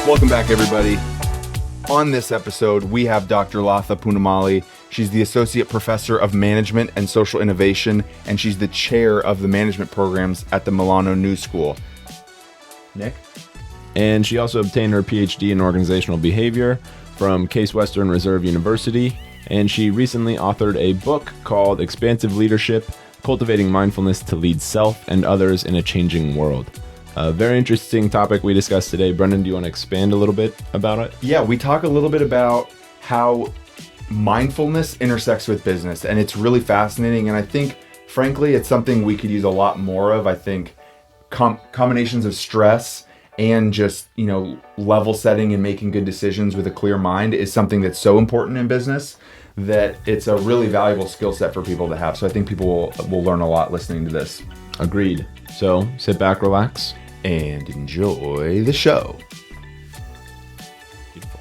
Welcome back, everybody. On this episode, we have Dr. Latha Poonamallee. She's the Associate Professor of Management and Social Innovation, and she's the Chair of the Management Programs at the Milano New School. Nick? And she also obtained her PhD in Organizational Behavior from Case Western Reserve University, and she recently authored a book called Expansive Leadership, Cultivating Mindfulness to Lead Self and Others in a Changing World. A very interesting topic we discussed today. Brendan, do you want to expand a little bit about it? Yeah, we talk a little bit about how mindfulness intersects with business, and it's really fascinating. And I think, frankly, it's something we could use a lot more of. I think combinations of stress and just, level setting and making good decisions with a clear mind is something that's so important in business that it's a really valuable skill set for people to have. So I think people will learn a lot listening to this. Agreed. So sit back, relax, and enjoy the show. Beautiful.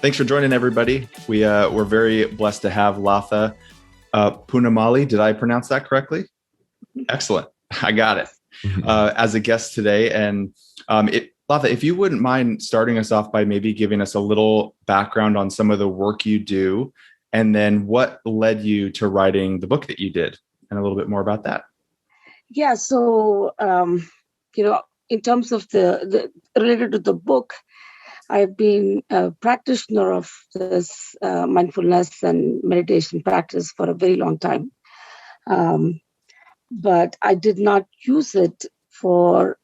Thanks for joining, everybody. We're very blessed to have Latha Poonamallee. Did I pronounce that correctly? Excellent. I got it. As a guest today. And Latha, if you wouldn't mind starting us off by maybe giving us a little background on some of the work you do, and then what led you to writing the book that you did, and a little bit more about that. Yeah. So, in terms of the related to the book, I've been a practitioner of this mindfulness and meditation practice for a very long time. But I did not use it for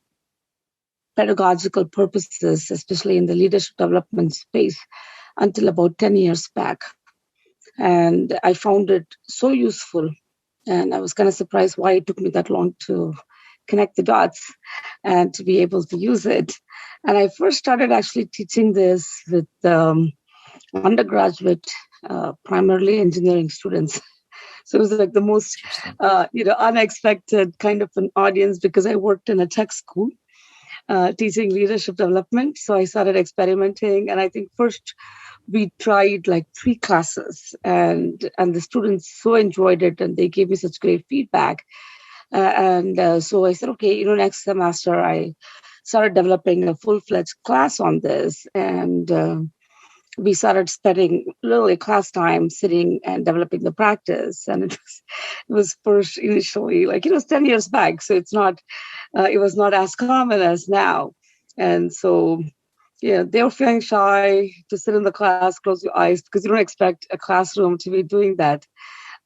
pedagogical purposes, especially in the leadership development space, until about 10 years back. And I found it so useful. And I was kind of surprised why it took me that long to connect the dots and to be able to use it. And I first started actually teaching this with undergraduate, primarily engineering students. So it was like the most, unexpected kind of an audience, because I worked in a tech school teaching leadership development. So I started experimenting. And I think first we tried like 3 classes, and the students so enjoyed it, and they gave me such great feedback. So I said, okay, next semester I started developing a full-fledged class on this, and we started spending literally class time sitting and developing the practice. And it was first initially like, it was 10 years back, so it was not as common as now. And so they were feeling shy to sit in the class, close your eyes, because you don't expect a classroom to be doing that.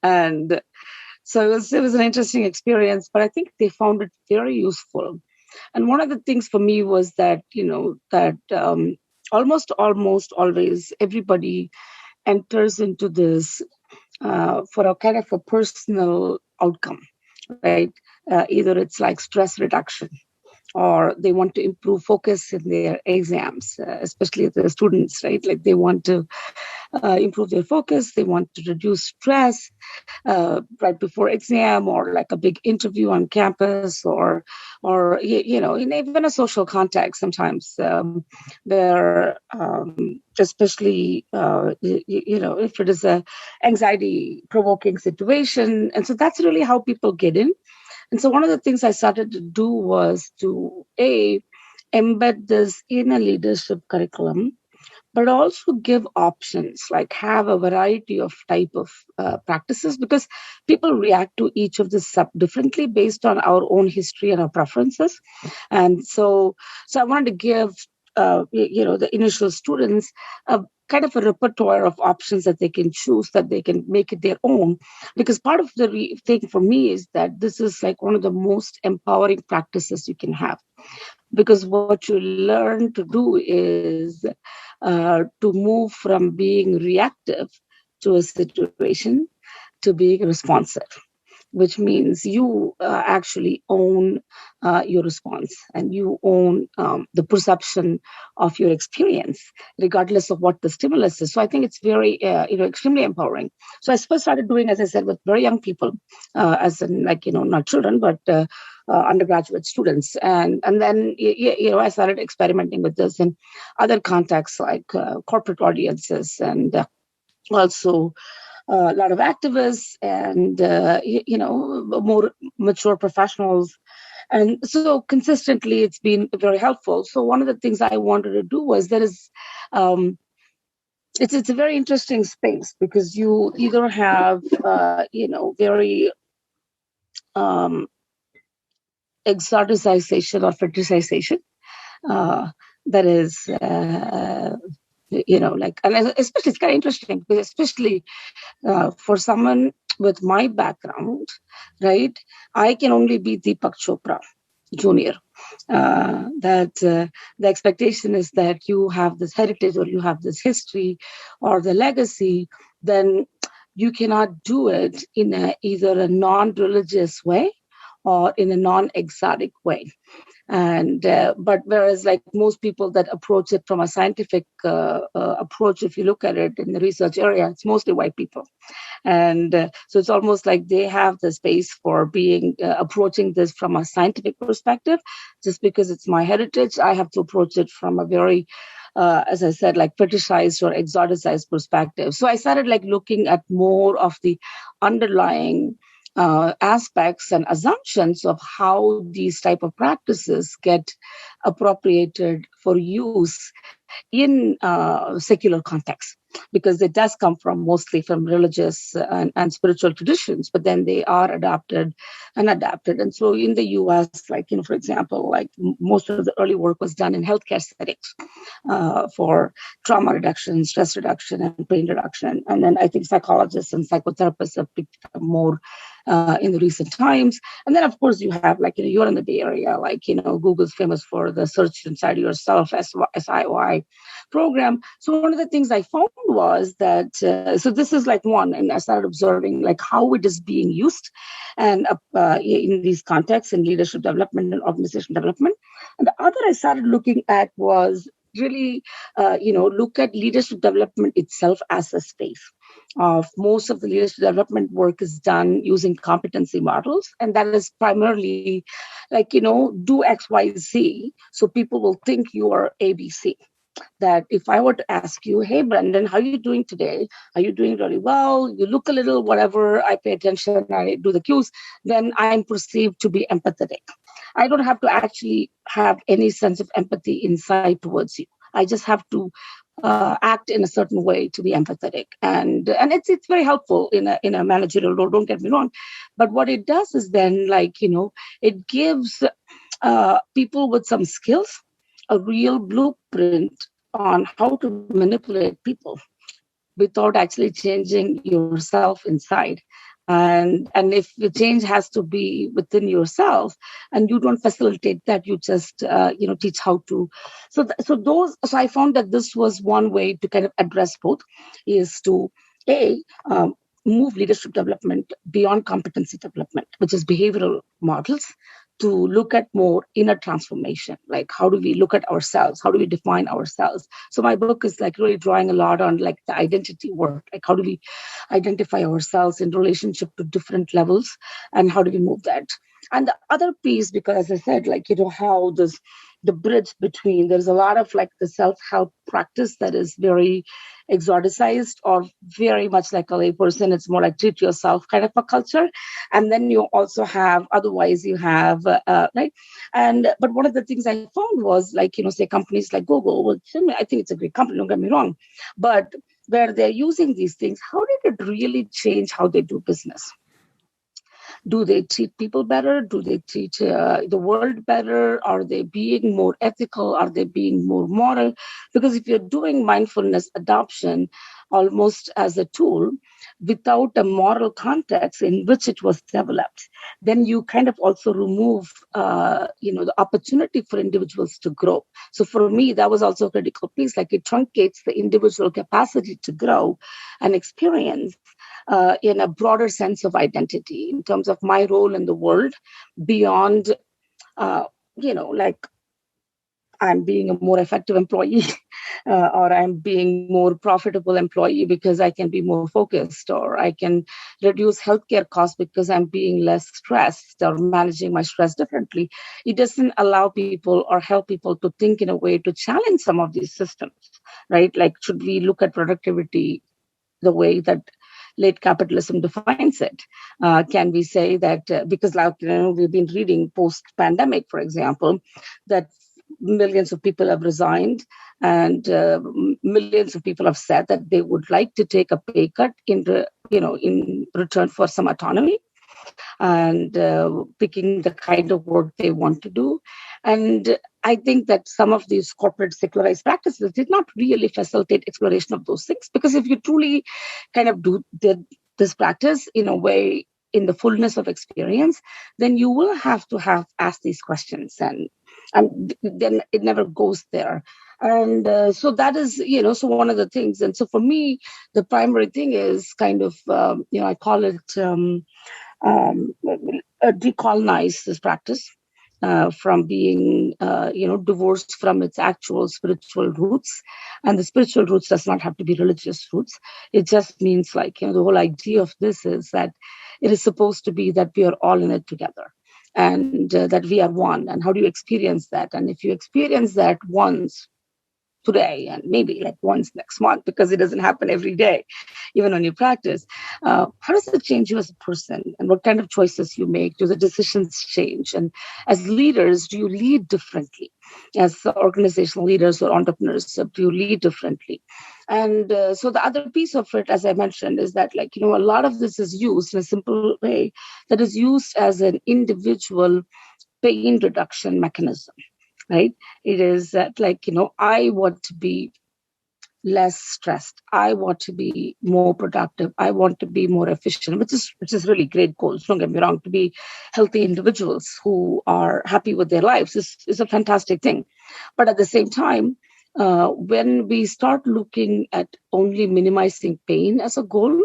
And so it was an interesting experience, but I think they found it very useful. And one of the things for me was that, almost always everybody enters into this for a kind of a personal outcome, right? Either it's like stress reduction, or they want to improve focus in their exams, especially the students, right? Like they want to improve their focus, they want to reduce stress right before exam, or like a big interview on campus, or in even a social context sometimes. They're especially if it is a anxiety provoking situation, and so that's really how people get in. And so one of the things I started to do was to embed this in a leadership curriculum, but also give options, like have a variety of type of practices, because people react to each of this differently based on our own history and our preferences. And so I wanted to give the initial students a kind of a repertoire of options that they can choose, that they can make it their own. Because part of the thing for me is that this is like one of the most empowering practices you can have. Because what you learn to do is to move from being reactive to a situation to being responsive, which means you actually own your response, and you own the perception of your experience, regardless of what the stimulus is. So I think it's very, extremely empowering. So I first started doing, as I said, with very young people, as in not children, but undergraduate students. And then, I started experimenting with this in other contexts, like corporate audiences, and also a lot of activists and more mature professionals. And so consistently, it's been very helpful. So one of the things I wanted to do was um, it's a very interesting space because you either have very um, exoticization or fetishization uh, that is and especially it's kind of interesting because especially for someone with my background, right, I can only be Deepak Chopra Junior. That the expectation is that you have this heritage or you have this history or the legacy, then you cannot do it in either a non-religious way or in a non-exotic way. And but whereas like most people that approach it from a scientific approach, if you look at it in the research area, it's mostly white people. And so it's almost like they have the space for being approaching this from a scientific perspective. Just because it's my heritage, I have to approach it from a very as I said, like fetishized or exoticized perspective. So I started like looking at more of the underlying aspects and assumptions of how these type of practices get appropriated for use in secular context, because it does come from mostly from religious and spiritual traditions, but then they are adopted and adapted. And so in the US, like, for example, like most of the early work was done in healthcare settings for trauma reduction, stress reduction, and pain reduction. And then I think psychologists and psychotherapists have picked up more in the recent times. And then, of course, you have like, you're in the Bay Area, like, Google's famous for the search inside yourself, SIY program. So one of the things I found was that, so this is like one, and I started observing like how it is being used and in these contexts in leadership development and organization development. And the other I started looking at was really, look at leadership development itself as a space. Most of the leadership development work is done using competency models, and that is primarily like, do X, Y, Z, so people will think you are ABC. That if I were to ask you, hey, Brendan, how are you doing today? Are you doing really well? You look a little whatever, I pay attention, I do the cues, then I'm perceived to be empathetic. I don't have to actually have any sense of empathy inside towards you. I just have to act in a certain way to be empathetic, and it's very helpful in a managerial role. Don't get me wrong, but what it does is then it gives people with some skills a real blueprint on how to manipulate people without actually changing yourself inside. And if the change has to be within yourself and you don't facilitate that, you just teach how to. So I found that this was one way to kind of address both, is to move leadership development beyond competency development, which is behavioral models, to look at more inner transformation. Like, how do we look at ourselves? How do we define ourselves? So my book is like really drawing a lot on like the identity work. Like, how do we identify ourselves in relationship to different levels, and how do we move that? And the other piece, because as I said, like, how the bridge between, there's a lot of like the self-help practice that is very exoticized or very much like a layperson. It's more like treat yourself kind of a culture. And then you also have, otherwise you have, right? But one of the things I found was like, say companies like Google, well, I think it's a great company, don't get me wrong, but where they're using these things, how did it really change how they do business? Do they treat people better? Do they treat the world better? Are they being more ethical? Are they being more moral? Because if you're doing mindfulness adoption almost as a tool without a moral context in which it was developed, then you kind of also remove, the opportunity for individuals to grow. So for me, that was also a critical piece. Like, it truncates the individual capacity to grow and experience in a broader sense of identity in terms of my role in the world beyond, like I'm being a more effective employee or I'm being more profitable employee because I can be more focused, or I can reduce healthcare costs because I'm being less stressed or managing my stress differently. It doesn't allow people or help people to think in a way to challenge some of these systems, right? Like, should we look at productivity the way that late capitalism defines it? Can we say that because we've been reading post-pandemic, for example, that millions of people have resigned and millions of people have said that they would like to take a pay cut in return for some autonomy and picking the kind of work they want to do. And I think that some of these corporate secularized practices did not really facilitate exploration of those things, because if you truly kind of did this practice in a way, in the fullness of experience, then you will have to have asked these questions, and then it never goes there. And so that is, so one of the things. And so for me, the primary thing is kind of, I call it decolonize this practice from being, divorced from its actual spiritual roots. And the spiritual roots does not have to be religious roots. It just means the whole idea of this is that it is supposed to be that we are all in it together, and that we are one. And how do you experience that? And if you experience that once today and maybe once next month, because it doesn't happen every day, even when you practice, how does it change you as a person, and what kind of choices you make? Do the decisions change? And as leaders, do you lead differently? As organizational leaders or entrepreneurs, do you lead differently? And so the other piece of it, as I mentioned, is that a lot of this is used in a simple way, that is used as an individual pain reduction mechanism. Right? It is that I want to be less stressed. I want to be more productive. I want to be more efficient, which is really great goals. Don't get me wrong. To be healthy individuals who are happy with their lives is a fantastic thing. But at the same time, when we start looking at only minimizing pain as a goal,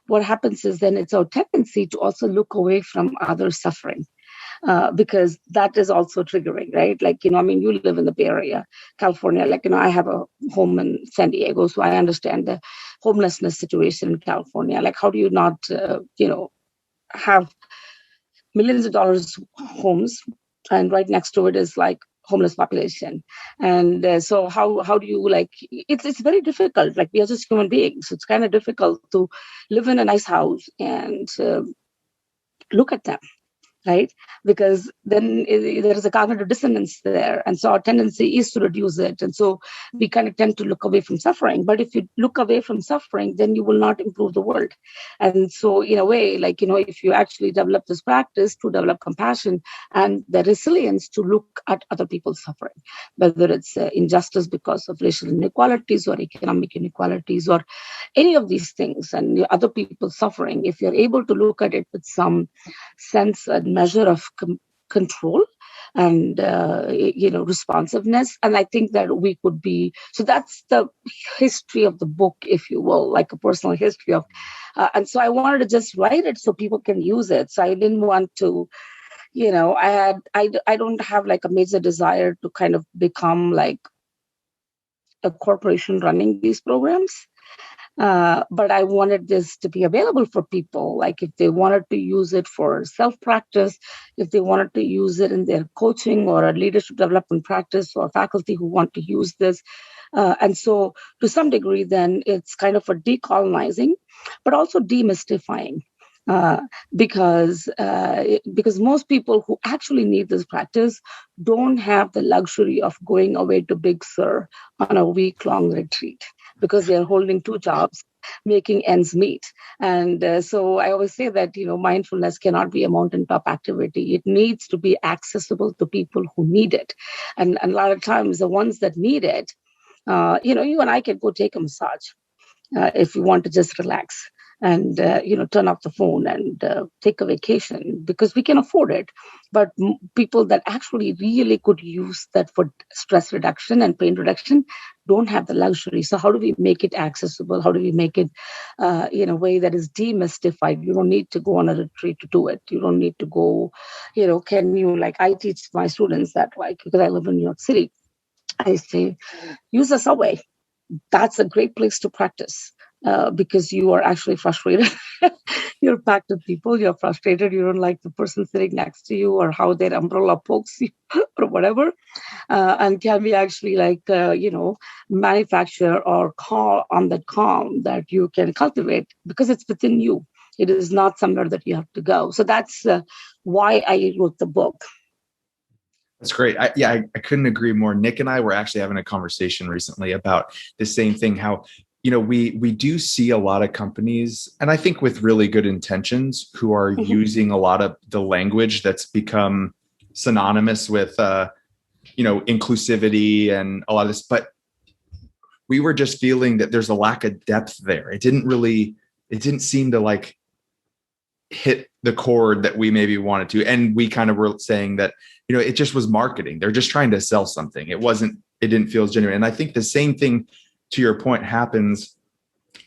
what happens is then it's our tendency to also look away from other suffering. Because that is also triggering, right? You live in the Bay Area, California. I have a home in San Diego, so I understand the homelessness situation in California. How do you not, have millions of dollars homes, and right next to it is homeless population? And so how do you it's very difficult. We are just human beings. It's kind of difficult to live in a nice house and look at them. Right? Because then there is a cognitive dissonance there. And so our tendency is to reduce it. And so we kind of tend to look away from suffering. But if you look away from suffering, then you will not improve the world. And so in a way, if you actually develop this practice to develop compassion and the resilience to look at other people's suffering, whether it's injustice because of racial inequalities or economic inequalities or any of these things, and other people's suffering, if you're able to look at it with some sense and measure of control and responsiveness, and I think that we could be. So that's the history of the book, if you will, like a personal history of. And so I wanted to just write it so people can use it. So I didn't want to, I don't have a major desire to kind of become a corporation running these programs. But I wanted this to be available for people, if they wanted to use it for self-practice, if they wanted to use it in their coaching or a leadership development practice, or faculty who want to use this. And so to some degree, then it's kind of a decolonizing, but also demystifying. Because most people who actually need this practice don't have the luxury of going away to Big Sur on a week-long retreat, because they're holding two jobs, making ends meet. And so I always say that, mindfulness cannot be a mountaintop activity. It needs to be accessible to people who need it. And a lot of times the ones that need it, you and I can go take a massage if you want to just relax and turn off the phone and take a vacation, because we can afford it. But people that actually really could use that for stress reduction and pain reduction don't have the luxury. So how do we make it accessible? How do we make it in a way that is demystified? You don't need to go on a retreat to do it. You don't need to go, can you, I teach my students that, because I live in New York City, I say, use a subway. That's a great place to practice. Because you are actually frustrated. you're packed with people, you're frustrated, you don't like the person sitting next to you or how their umbrella pokes you or whatever. And can we actually manufacture or call on that calm that you can cultivate because it's within you. It is not somewhere that you have to go. So that's why I wrote the book. That's great. I couldn't agree more. Nick and I were actually having a conversation recently about the same thing, how, we do see a lot of companies, and I think with really good intentions, who are using a lot of the language that's become synonymous with, inclusivity and a lot of this, but we were just feeling that there's a lack of depth there. It didn't seem to like hit the chord that we maybe wanted to. And we kind of were saying that, it just was marketing. They're just trying to sell something. It didn't feel genuine. And I think the same thing, to your point, happens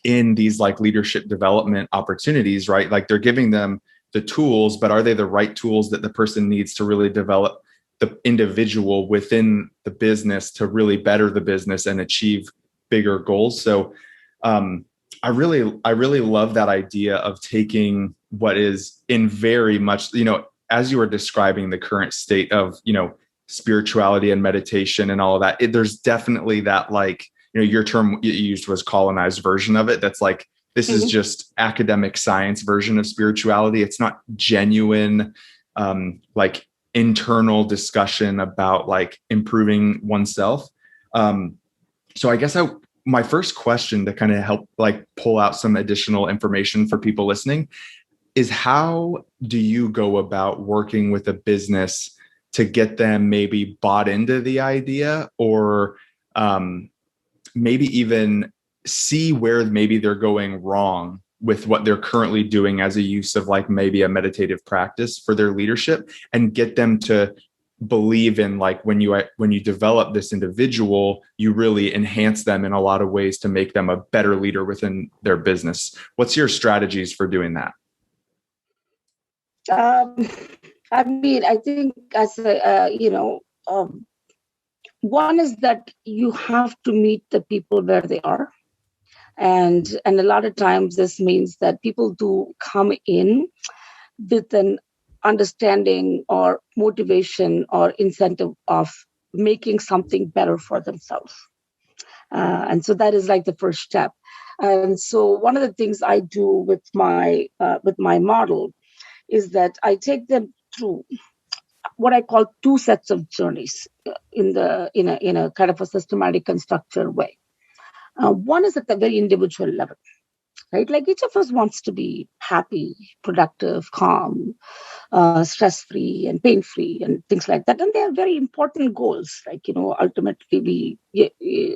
in these like leadership development opportunities, right? Like they're giving them the tools, but are they the right tools that the person needs to really develop the individual within the business to really better the business and achieve bigger goals? So I really love that idea of taking what is in very much, as you were describing the current state of, spirituality and meditation and all of that, there's definitely that, like, your term you used was colonized version of it. That's like, this is just academic science version of spirituality. It's not genuine, like internal discussion about like improving oneself. So I guess my first question to kind of help like pull out some additional information for people listening is, how do you go about working with a business to get them maybe bought into the idea, or maybe even see where maybe they're going wrong with what they're currently doing as a use of like maybe a meditative practice for their leadership, and get them to believe in, like, when you develop this individual, you really enhance them in a lot of ways to make them a better leader within their business. What's your strategies for doing that? I think as one is that you have to meet the people where they are. And a lot of times this means that people do come in with an understanding or motivation or incentive of making something better for themselves. And so that is like the first step. And so one of the things I do with my model is that I take them through what I call two sets of journeys in a kind of a systematic and structured way. One is at the very individual level, right? Like each of us wants to be happy, productive, calm, stress-free and pain-free and things like that. And they are very important goals. Like, ultimately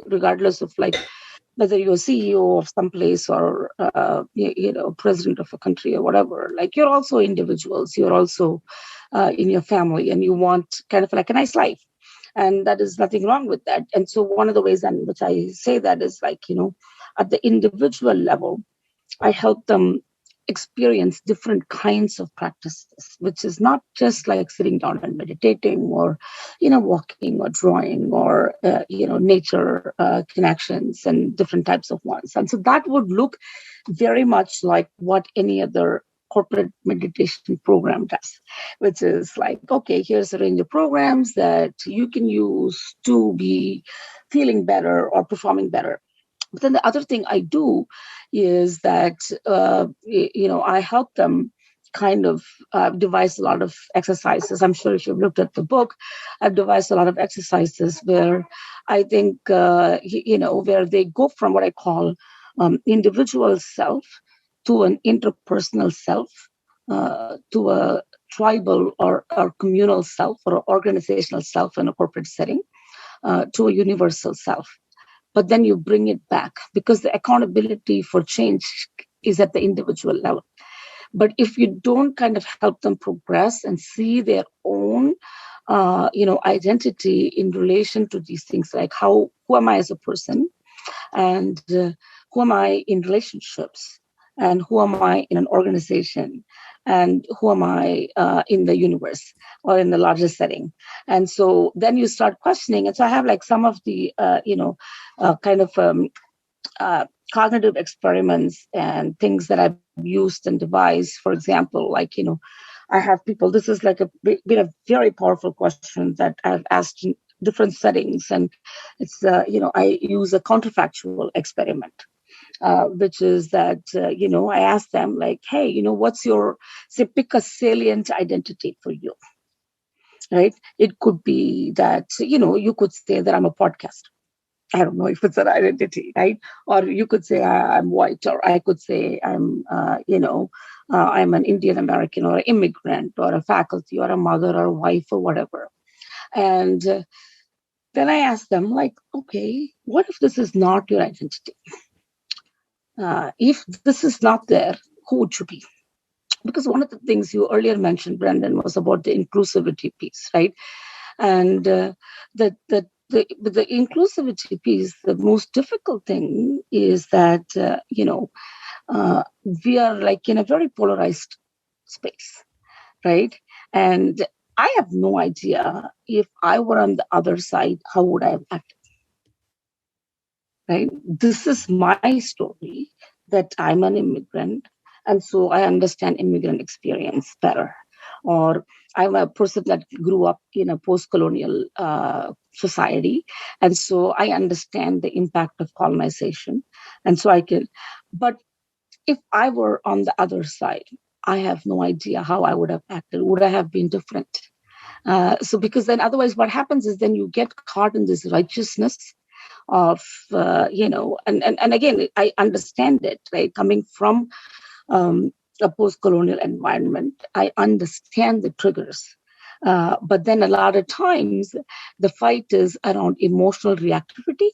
regardless of like whether you're CEO of some place or, president of a country or whatever, like you're also individuals, you're also in your family, and you want kind of like a nice life. And that is nothing wrong with that. And so one of the ways in which I say that is like, at the individual level, I help them experience different kinds of practices, which is not just like sitting down and meditating or, walking or drawing or, nature connections and different types of ones. And so that would look very much like what any other corporate meditation program does, which is like, okay, here's a range of programs that you can use to be feeling better or performing better. But then the other thing I do is that, I help them kind of devise a lot of exercises. I'm sure if you've looked at the book, I've devised a lot of exercises where I think, where they go from what I call individual self to an interpersonal self, to a tribal or communal self or organizational self in a corporate setting, to a universal self. But then you bring it back because the accountability for change is at the individual level. But if you don't kind of help them progress and see their own, identity in relation to these things, like who am I as a person, and who am I in relationships, and who am I in an organization, and who am I in the universe or in the larger setting. And so then you start questioning. And so I have like some of the, cognitive experiments and things that I've used and devised. For example, I have people, this is like been a very powerful question that I've asked in different settings. And it's, I use a counterfactual experiment, which is that, I ask them like, hey, pick a salient identity for you, right? It could be that, you could say that I'm a podcaster. I don't know if it's an identity, right? Or you could say I'm white, or I could say I'm an Indian American or an immigrant or a faculty or a mother or a wife or whatever. And then I ask them like, okay, what if this is not your identity? If this is not there, who would you be? Because one of the things you earlier mentioned, Brendan, was about the inclusivity piece, right? And with the inclusivity piece, the most difficult thing is that, we are like in a very polarized space, right? And I have no idea if I were on the other side, how would I have acted, right? This is my story that I'm an immigrant. And so I understand immigrant experience better. Or I'm a person that grew up in a post-colonial society. And so I understand the impact of colonization. And so but if I were on the other side, I have no idea how I would have acted. Would I have been different? So because then otherwise what happens is then you get caught in this righteousness of, and again, I understand it, right? Coming from a post-colonial environment, I understand the triggers. But then a lot of times the fight is around emotional reactivity.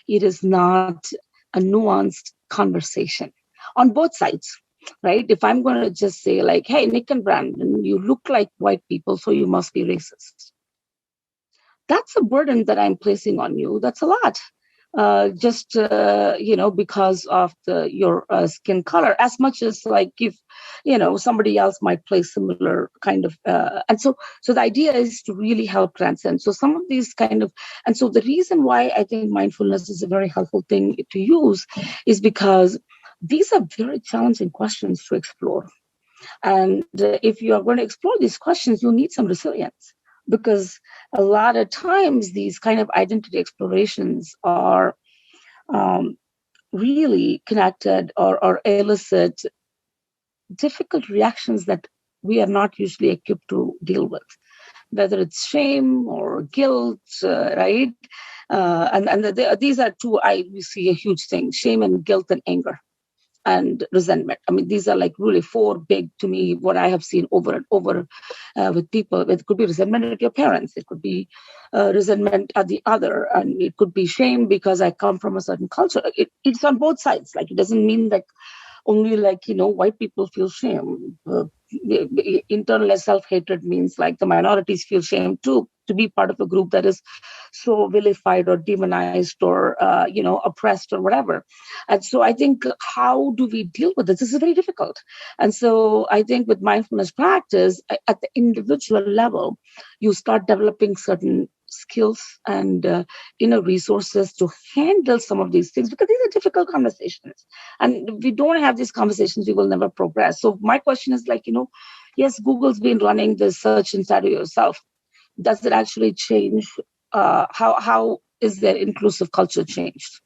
It is not a nuanced conversation on both sides, right? If I'm going to just say like, hey, Nick and Brandon, you look like white people, so you must be racist. That's a burden that I'm placing on you. That's a lot. Because of your skin color, as much as like if, somebody else might play similar kind of, and so the idea is to really help transcend. So some of these and so the reason why I think mindfulness is a very helpful thing to use is because these are very challenging questions to explore. And if you are going to explore these questions, you need some resilience, because a lot of times these kind of identity explorations are really connected or elicit difficult reactions that we are not usually equipped to deal with, whether it's shame or guilt, right? These are two, we see a huge thing: shame and guilt and anger and resentment. I mean, these are like really four big, to me, what I have seen over and over with people. It could be resentment at your parents. It could be resentment at the other. And it could be shame because I come from a certain culture. It's on both sides. Like, it doesn't mean that only white people feel shame. Internal self-hatred means like the minorities feel shame too, to be part of a group that is so vilified or demonized or oppressed or whatever. And so I think, how do we deal with this? This is very difficult. And so I think with mindfulness practice at the individual level, you start developing certain skills and inner resources to handle some of these things, because these are difficult conversations, and if we don't have these conversations, we will never progress. So my question is like, yes, Google's been running this search inside of yourself. Does it actually change? How is their inclusive culture changed?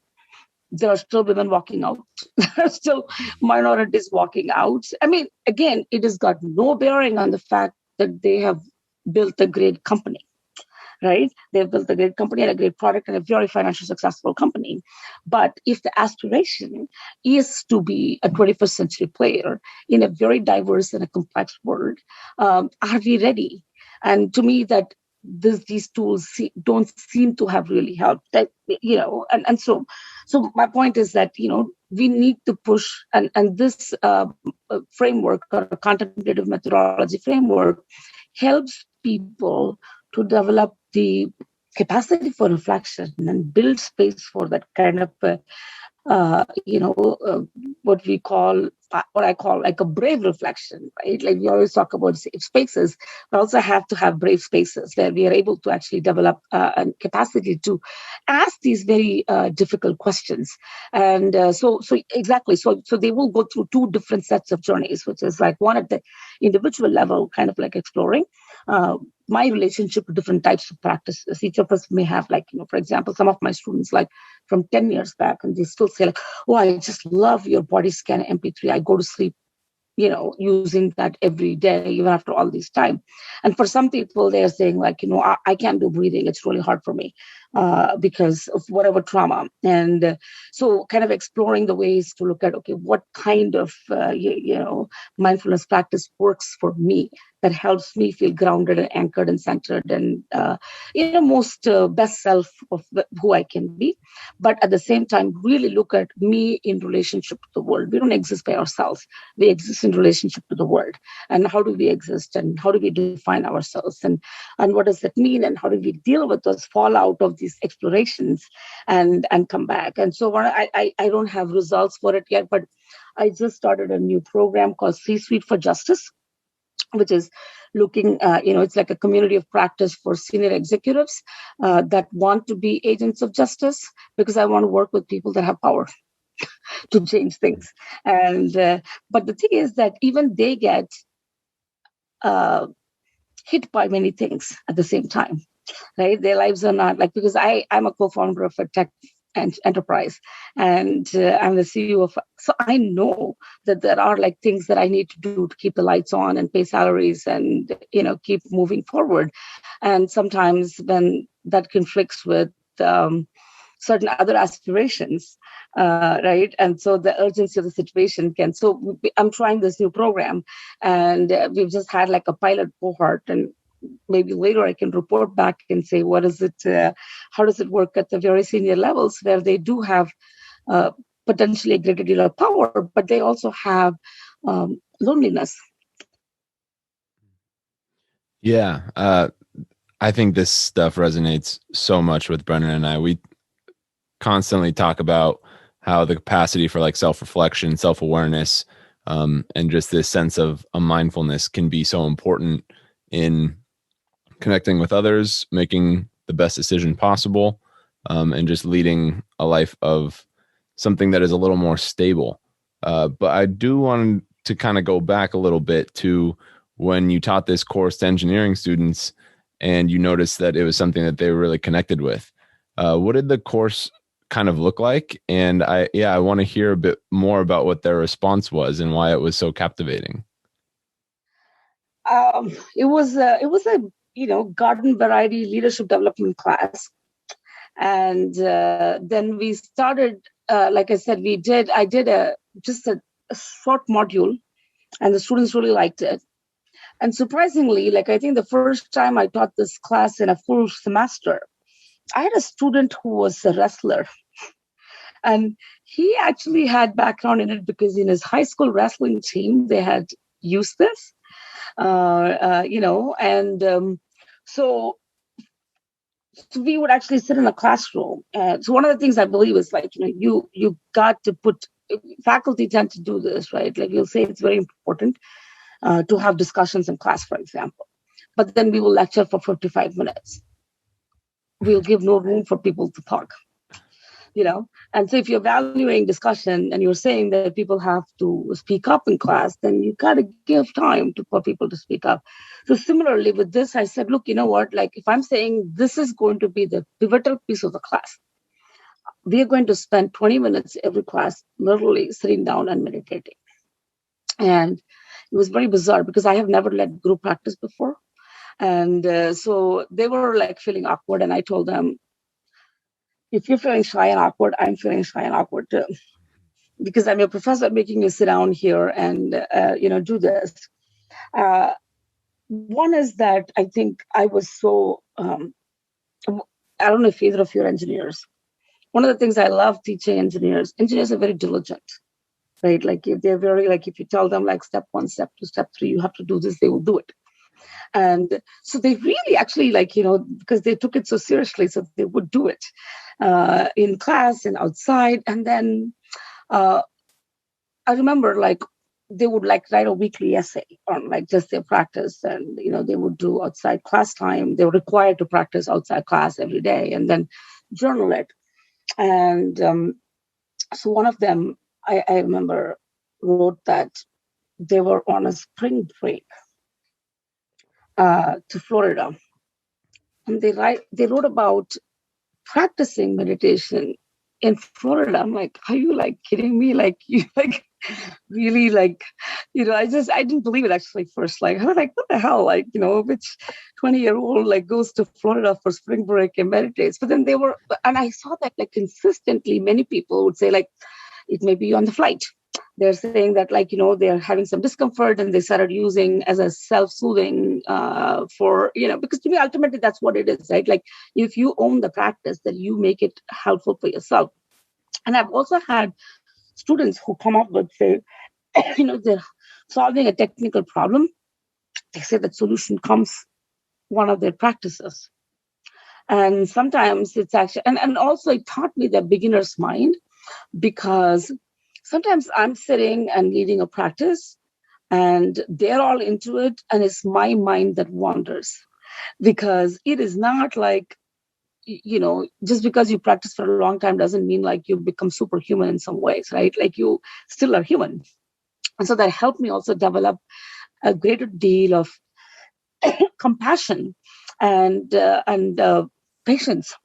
There are still women walking out. There are still minorities walking out. I mean, again, it has got no bearing on the fact that they have built a great company. Right? They've built a great company and a great product and a very financially successful company. But if the aspiration is to be a 21st century player in a very diverse and a complex world, are we ready? And to me, that these tools don't seem to have really helped. That, and so my point is that we need to push, and this framework, or contemplative methodology framework, helps people to develop the capacity for reflection and build space for that kind of what we call, what I call like a brave reflection, right? Like we always talk about safe spaces, but also have to have brave spaces where we are able to actually develop a capacity to ask these very difficult questions. And so exactly, so they will go through two different sets of journeys, which is like one at the individual level, kind of like exploring my relationship to different types of practices. Each of us may have, like, for example, some of my students, like from 10 years back, and they still say, like, oh, I just love your body scan MP3. I go to sleep, using that every day, even after all this time. And for some people, they're saying, like, I can't do breathing. It's really hard for me because of whatever trauma. And so kind of exploring the ways to look at, okay, what kind of, mindfulness practice works for me that helps me feel grounded and anchored and centered and, most best self of who I can be. But at the same time, really look at me in relationship to the world. We don't exist by ourselves. We exist in relationship to the world. And how do we exist, and how do we define ourselves, and what does that mean, and how do we deal with those fallout of these explorations and come back. And so I don't have results for it yet, but I just started a new program called C-Suite for Justice, which is looking, it's like a community of practice for senior executives that want to be agents of justice, because I want to work with people that have power to change things. And but the thing is that even they get uh, hit by many things at the same time, right? Their lives are not like, because I'm a co-founder of a tech and enterprise, and I'm the CEO of. So I know that there are like things that I need to do to keep the lights on and pay salaries and keep moving forward. And sometimes when that conflicts with certain other aspirations, right? And so the urgency of the situation can. So I'm trying this new program, and we've just had like a pilot cohort, and maybe later I can report back and say, what is it? How does it work at the very senior levels where they do have potentially a greater deal of power, but they also have loneliness. Yeah. I think this stuff resonates so much with Brennan and I. We constantly talk about how the capacity for like self-reflection, self-awareness, and just this sense of a mindfulness can be so important in connecting with others, making the best decision possible, and just leading a life of something that is a little more stable. But I do want to kind of go back a little bit to when you taught this course to engineering students and you noticed that it was something that they were really connected with. What did the course kind of look like? And I want to hear a bit more about what their response was and why it was so captivating. It was a garden variety leadership development class, and then we started. Like I said, I did just a short module, and the students really liked it. And surprisingly, like I think the first time I taught this class in a full semester, I had a student who was a wrestler. And he actually had background in it because in his high school wrestling team, they had used this, and so we would actually sit in a classroom. So one of the things I believe is like, you got to put, faculty tend to do this, right? Like you'll say it's very important to have discussions in class, for example. But then we will lecture for 55 minutes. We'll give no room for people to talk. And so if you're valuing discussion and you're saying that people have to speak up in class, then you got to give time for people to speak up. So similarly with this, I said, look, you know what, like if I'm saying this is going to be the pivotal piece of the class, we are going to spend 20 minutes every class literally sitting down and meditating. And it was very bizarre because I have never led group practice before. And so they were like feeling awkward. And I told them, if you're feeling shy and awkward, I'm feeling shy and awkward too, because I'm your professor making you sit down here and, do this. One is that I think I was so, I don't know if either of you are engineers. One of the things I love teaching engineers are very diligent, right? Like if they're very, like if you tell them like step 1, step 2, step 3, you have to do this, they will do it. And so they really actually because they took it so seriously, so they would do it in class and outside. And then I remember they would write a weekly essay on just their practice, and they would do outside class time. They were required to practice outside class every day, and then journal it. And so one of them, I remember, wrote that they were on a spring break to Florida, and they wrote about practicing meditation in Florida. I'm like, are you kidding me? You really I didn't believe it actually first. I was like, what the hell? Which 20-year-old goes to Florida for spring break and meditates. But then and I saw that consistently many people would say it may be on the flight. They're saying that they're having some discomfort, and they started using as a self-soothing for because to me ultimately that's what it is, right? If you own the practice, then you make it helpful for yourself. And I've also had students who come up with say they're solving a technical problem. They say that solution comes one of their practices. And sometimes it's actually and also it taught me the beginner's mind, because sometimes I'm sitting and leading a practice and they're all into it, and it's my mind that wanders, because it is not just because you practice for a long time doesn't mean you become superhuman in some ways, right? You still are human. And so that helped me also develop a greater deal of compassion and patience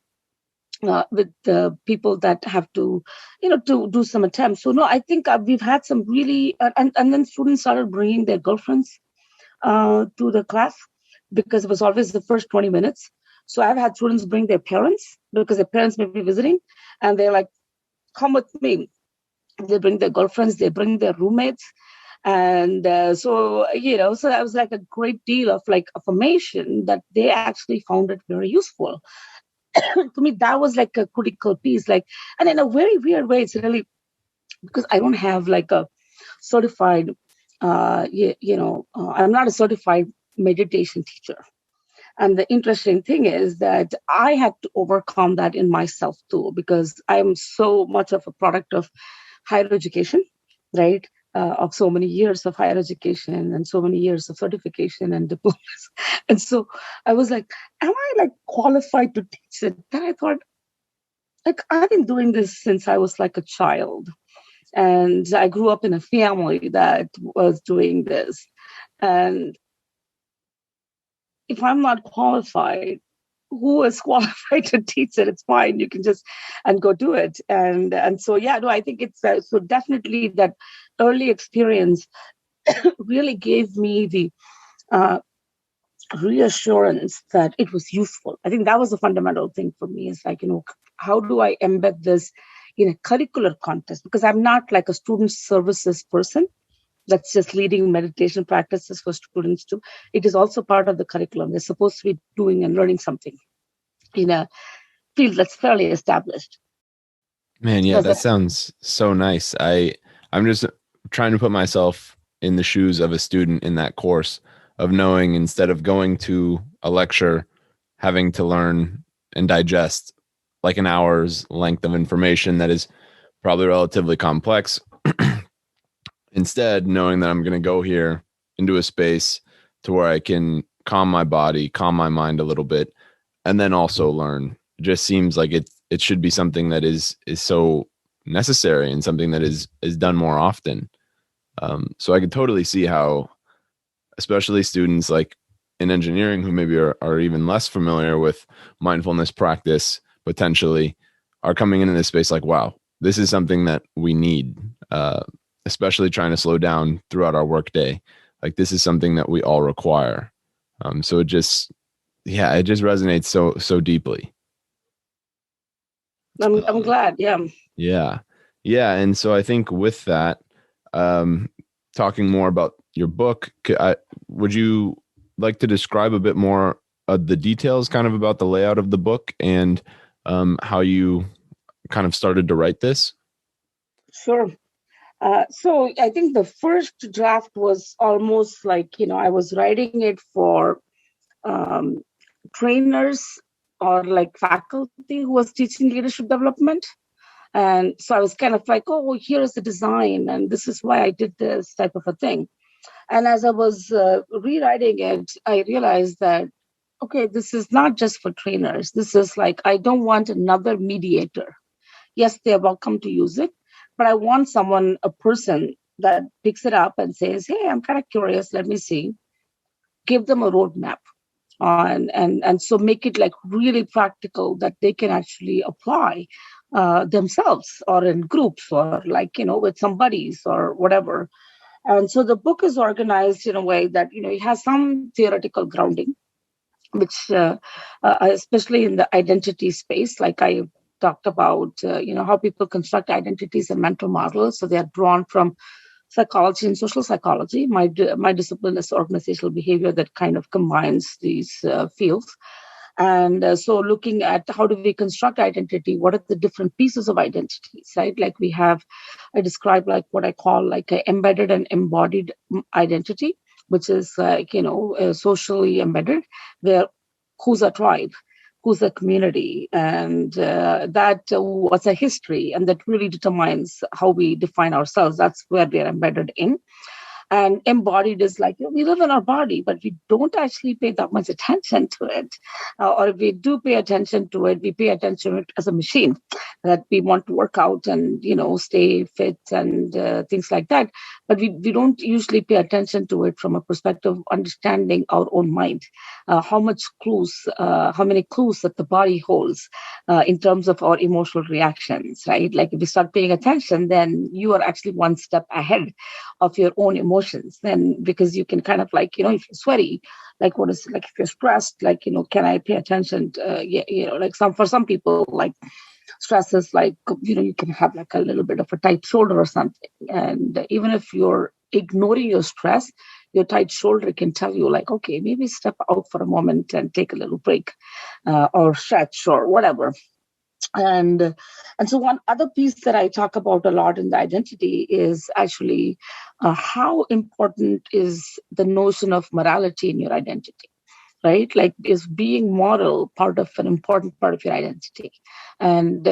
with the people that have to, to do some attempts. So no, I think we've had some really, and then students started bringing their girlfriends to the class, because it was always the first 20 minutes. So I've had students bring their parents, because their parents may be visiting, and they're like, come with me. They bring their girlfriends, they bring their roommates. And so that was a great deal of affirmation that they actually found it very useful. To me, that was a critical piece. And in a very weird way, it's really because I don't have a certified, I'm not a certified meditation teacher. And the interesting thing is that I had to overcome that in myself too, because I'm so much of a product of higher education, right? Of so many years of higher education and so many years of certification and diplomas. And so I was like, am I qualified to teach it? Then I thought, I've been doing this since I was a child. And I grew up in a family that was doing this. And if I'm not qualified, who is qualified to teach it? It's fine. You can just and go do it. And so, yeah, no, I think it's so definitely that early experience really gave me the reassurance that it was useful. I think that was the fundamental thing for me, is how do I embed this in a curricular context? Because I'm not a student services person that's just leading meditation practices for students too. It is also part of the curriculum. They're supposed to be doing and learning something in a field that's fairly established. Man, yeah, that sounds so nice. I'm just trying to put myself in the shoes of a student in that course, of knowing, instead of going to a lecture, having to learn and digest an hour's length of information that is probably relatively complex. Instead, knowing that I'm going to go here into a space to where I can calm my body, calm my mind a little bit, and then also learn. It just seems like it should be something that is so necessary, and something that is done more often. So I could totally see how, especially students in engineering who maybe are even less familiar with mindfulness practice, potentially are coming into this space wow, this is something that we need, especially trying to slow down throughout our workday. This is something that we all require. So it just resonates so deeply. I'm glad. Yeah. And so I think with that, talking more about your book, would you like to describe a bit more of the details, kind of about the layout of the book, and how you kind of started to write this? Sure. So I think the first draft was almost like, I was writing it for um, trainers or like faculty who was teaching leadership development. And so I was kind of like, oh, here's the design, and this is why I did this type of a thing. And as I was rewriting it, I realized that, okay, this is not just for trainers. This is like, I don't want another mediator. Yes, they're welcome to use it, but I want someone, a person that picks it up and says, hey, I'm kind of curious. Let me see. Give them a roadmap and so make it like really practical that they can actually apply themselves or in groups or like, with some buddies or whatever. And so the book is organized in a way that, it has some theoretical grounding, which especially in the identity space, like I talked about, how people construct identities and mental models. So they are drawn from psychology and social psychology. My discipline is organizational behavior that kind of combines these fields. And so looking at how do we construct identity, what are the different pieces of identities, right? Like I describe like what I call like an embedded and embodied identity, which is like, socially embedded, where who's a tribe, who's a community, and that what's a history, and that really determines how we define ourselves. That's where we are embedded in. And embodied is like, we live in our body, but we don't actually pay that much attention to it. Or if we do pay attention to it, we pay attention to it as a machine that we want to work out and, stay fit and things like that. But we don't usually pay attention to it from a perspective of understanding our own mind, how many clues that the body holds in terms of our emotional reactions, right? Like if you start paying attention, then you are actually one step ahead of your own emotions. Then because you can kind of like, if you're sweaty, like what is like if you're stressed, like, can I pay attention to, like for some people, like stress is like, you can have like a little bit of a tight shoulder or something. And even if you're ignoring your stress, your tight shoulder can tell you like, okay, maybe step out for a moment and take a little break or stretch or whatever. And so one other piece that I talk about a lot in the identity is actually how important is the notion of morality in your identity, right? Like, is being moral part of an important part of your identity? And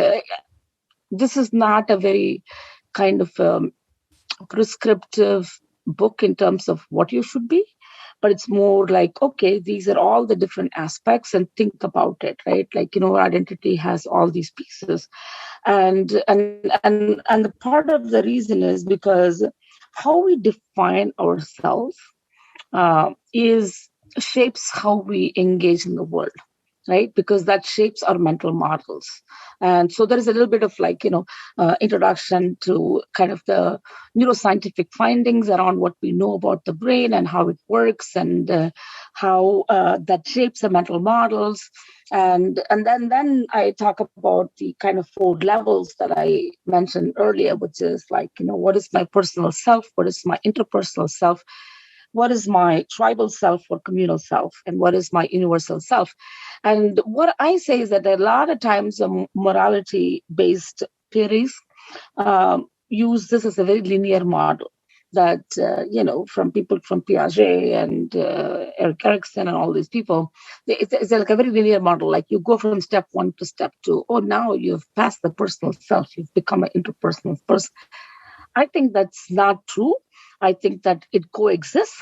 this is not a very kind of prescriptive book in terms of what you should be, but it's more like, okay, these are all the different aspects and think about it, right? Like, identity has all these pieces. And the part of the reason is because how we define ourselves is shapes how we engage in the world, right? Because that shapes our mental models. And so there is a little bit of like, introduction to kind of the neuroscientific findings around what we know about the brain and how it works and how that shapes the mental models. And then I talk about the kind of 4 levels that I mentioned earlier, which is like, what is my personal self? What is my interpersonal self? What is my tribal self or communal self, and what is my universal self? And what I say is that a lot of times morality-based theories use this as a very linear model that, from people from Piaget and Erik Erikson and all these people, it's like a very linear model. Like you go from step 1 to step 2. Oh, now you've passed the personal self. You've become an interpersonal person. I think that's not true. I think that it coexists.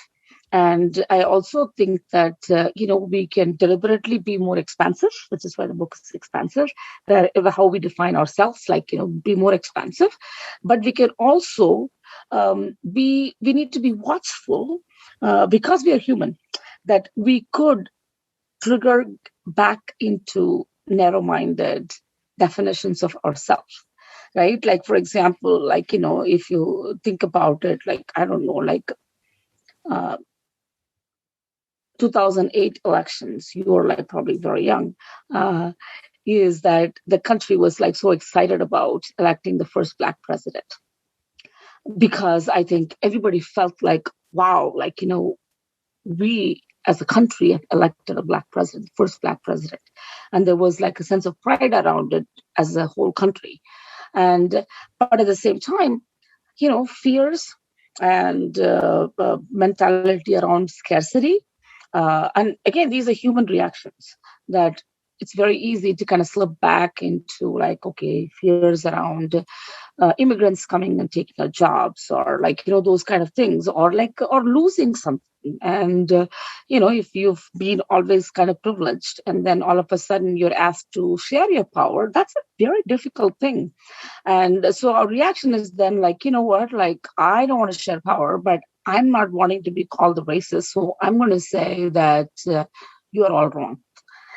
And I also think that, we can deliberately be more expansive, which is why the book is expansive, how we define ourselves, like, be more expansive. But we can also we need to be watchful because we are human, that we could trigger back into narrow-minded definitions of ourselves. Right? Like, for example, like, if you think about it, like, I don't know, like 2008 elections, you were like probably very young, is that the country was like so excited about electing the first Black president. Because I think everybody felt like, wow, like, we as a country have elected a Black president, first Black president. And there was like a sense of pride around it as a whole country. But at the same time, fears and mentality around scarcity. And again, these are human reactions that it's very easy to kind of slip back into like, okay, fears around immigrants coming and taking our jobs, or like those kind of things, or losing something. And if you've been always kind of privileged and then all of a sudden you're asked to share your power, that's a very difficult thing. And so our reaction is then like, what, like, I don't want to share power, but I'm not wanting to be called a racist, so I'm going to say that you are all wrong.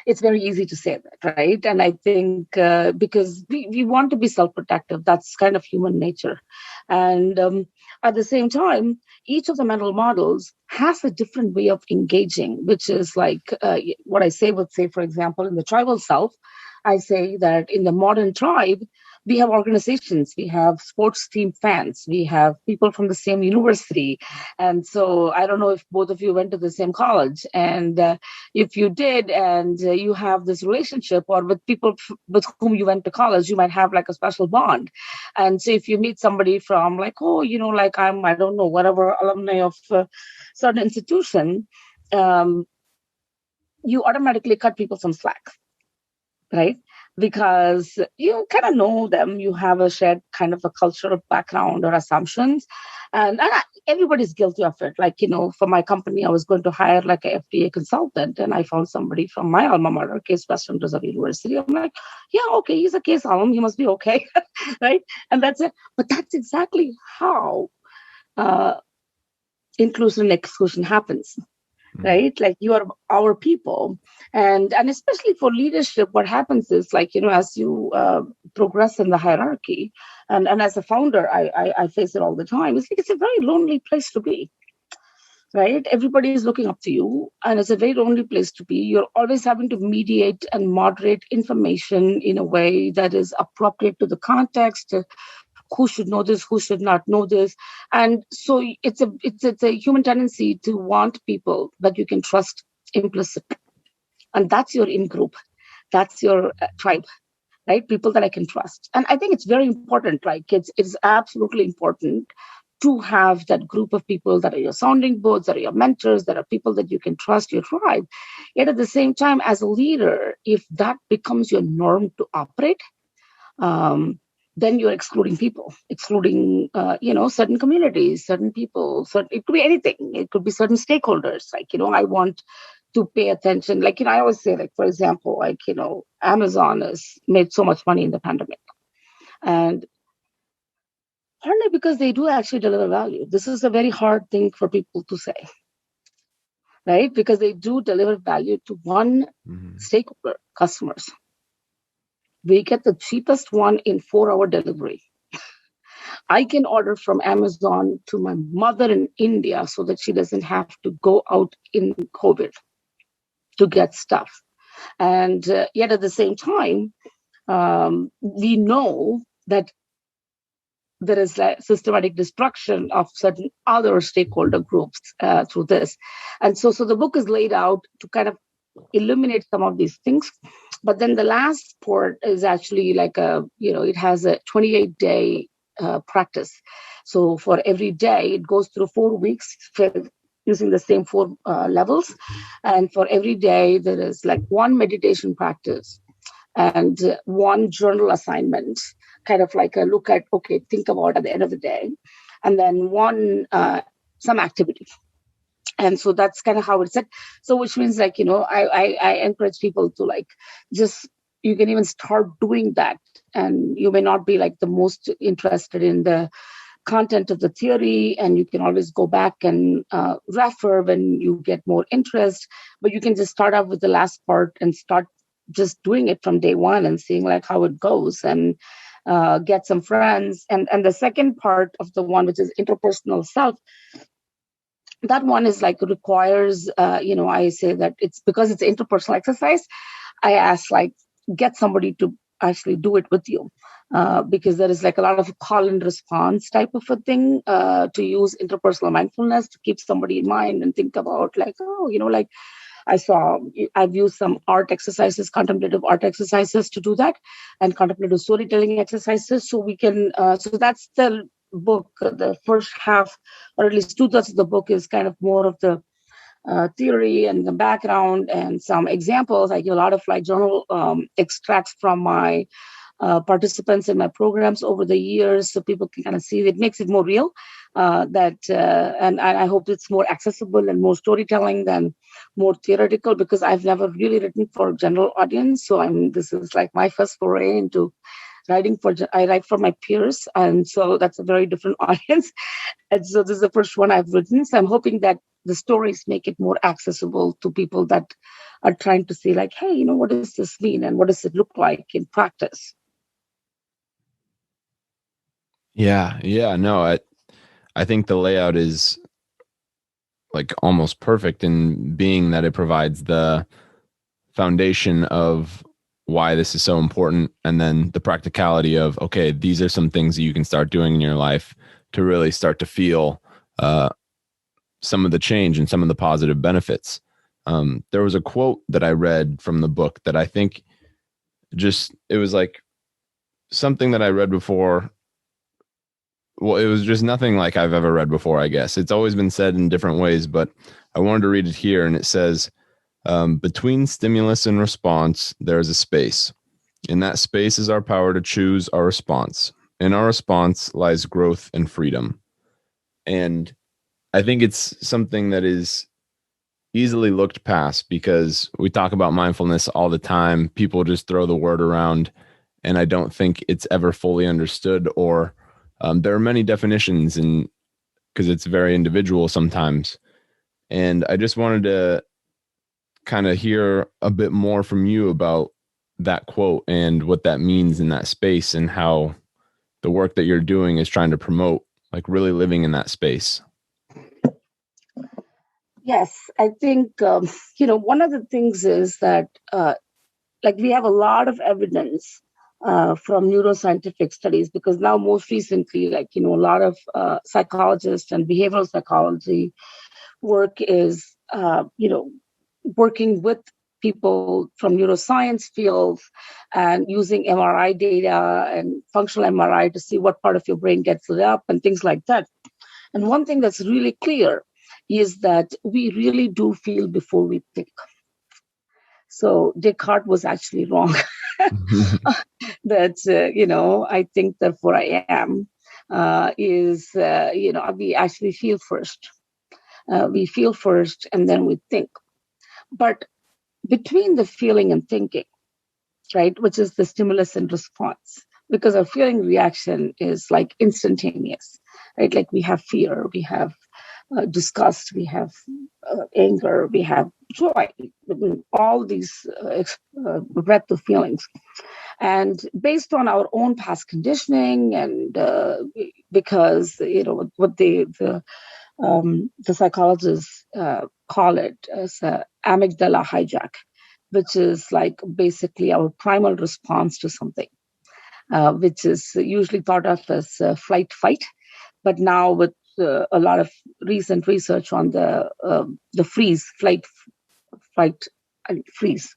It's very easy to say that, right? And I think because we want to be self-protective, that's kind of human nature. And at the same time, each of the mental models has a different way of engaging, which is like what I would say, for example, in the tribal self, I say that in the modern tribe, we have organizations, we have sports team fans, we have people from the same university. And so I don't know if both of you went to the same college. And if you did, and you have this relationship, or with people with whom you went to college, you might have like a special bond. And so if you meet somebody from like, like I don't know, whatever alumni of certain institution, you automatically cut people some slack, right? Because you kind of know them, you have a shared kind of a cultural background or assumptions, and everybody's guilty of it. Like, for my company, I was going to hire like a FDA consultant, and I found somebody from my alma mater, Case Western Reserve University. I'm like, yeah, okay, he's a Case alum, he must be okay, right? And that's it. But that's exactly how inclusion and exclusion happens. Right? Like, you are our people. And especially for leadership, what happens is like, as you progress in the hierarchy, and as a founder, I face it all the time. It's like, it's a very lonely place to be, right? Everybody is looking up to you, and it's a very lonely place to be. You're always having to mediate and moderate information in a way that is appropriate to the context. Who should know this, who should not know this. And so it's a human tendency to want people that you can trust implicit. And that's your in-group. That's your tribe, right? People that I can trust. And I think it's very important. Like, it's absolutely important to have that group of people that are your sounding boards, that are your mentors, that are people that you can trust, your tribe. Yet at the same time, as a leader, if that becomes your norm to operate, then you're excluding people, excluding, certain communities, certain people, it could be anything. It could be certain stakeholders. Like, I want to pay attention. Like, I always say, like, for example, like, Amazon has made so much money in the pandemic. And partly because they do actually deliver value. This is a very hard thing for people to say, right? Because they do deliver value to one stakeholder, customers. We get the cheapest one in 4-hour delivery. I can order from Amazon to my mother in India so that she doesn't have to go out in COVID to get stuff. And yet at the same time, we know that there is like systematic destruction of certain other stakeholder groups through this. And so the book is laid out to kind of illuminate some of these things. But then the last part is actually like it has a 28-day practice. So for every day, it goes through 4 weeks using the same 4 levels. And for every day, there is like one meditation practice and one journal assignment, kind of like a look at, okay, think about at the end of the day, and then one, some activity. And so that's kind of how it's set. So which means like, I encourage people to like, just, you can even start doing that. And you may not be like the most interested in the content of the theory, and you can always go back and refer when you get more interest, but you can just start out with the last part and start just doing it from day one and seeing like how it goes, and get some friends. And the second part of the one, which is interpersonal self, that one is like requires, I say that it's because it's interpersonal exercise. I ask like, get somebody to actually do it with you, because there is like a lot of call and response type of a thing to use interpersonal mindfulness to keep somebody in mind and think about like, like I've used some art exercises, contemplative art exercises to do that, and contemplative storytelling exercises. So we can, so that's the book, the first half, or at least two-thirds of the book, is kind of more of the theory and the background and some examples. I give a lot of like journal extracts from my participants in my programs over the years, so people can kind of see it. Makes it more real. And I hope it's more accessible and more storytelling than more theoretical, because I've never really written for general audience. So this is like my first foray into writing I write for my peers, and so that's a very different audience. And so this is the first one I've written. So I'm hoping that the stories make it more accessible to people that are trying to say like, hey, what does this mean and what does it look like in practice? Yeah, no, I think the layout is like almost perfect in being that it provides the foundation of why this is so important, and then the practicality of, okay, these are some things that you can start doing in your life to really start to feel some of the change and some of the positive benefits. There was a quote that I read from the book that I think it was like something that I read before. Well, it was just nothing like I've ever read before, I guess. It's always been said in different ways, but I wanted to read it here. And it says, between stimulus and response, there is a space. In that space is our power to choose our response. In our response lies growth and freedom. And I think it's something that is easily looked past, because we talk about mindfulness all the time. People just throw the word around, and I don't think it's ever fully understood, or there are many definitions, and because it's very individual sometimes. And I just wanted to kind of hear a bit more from you about that quote and what that means in that space, and how the work that you're doing is trying to promote like really living in that space. Yes, I think, one of the things is that like we have a lot of evidence from neuroscientific studies, because now most recently, like, a lot of psychologists and behavioral psychology work is, working with people from neuroscience fields and using MRI data and functional MRI to see what part of your brain gets lit up and things like that. And one thing that's really clear is that we really do feel before we think. So Descartes was actually wrong. That, I think, therefore I am, we actually feel first. We feel first and then we think. But between the feeling and thinking, right, which is the stimulus and response, because our feeling reaction is like instantaneous, right? Like we have fear, we have disgust, we have anger, we have joy, all these breadth of feelings. And based on our own past conditioning, and because what the psychologists call it as amygdala hijack, which is like basically our primal response to something, which is usually thought of as flight fight. But now with a lot of recent research on the freeze, flight and freeze.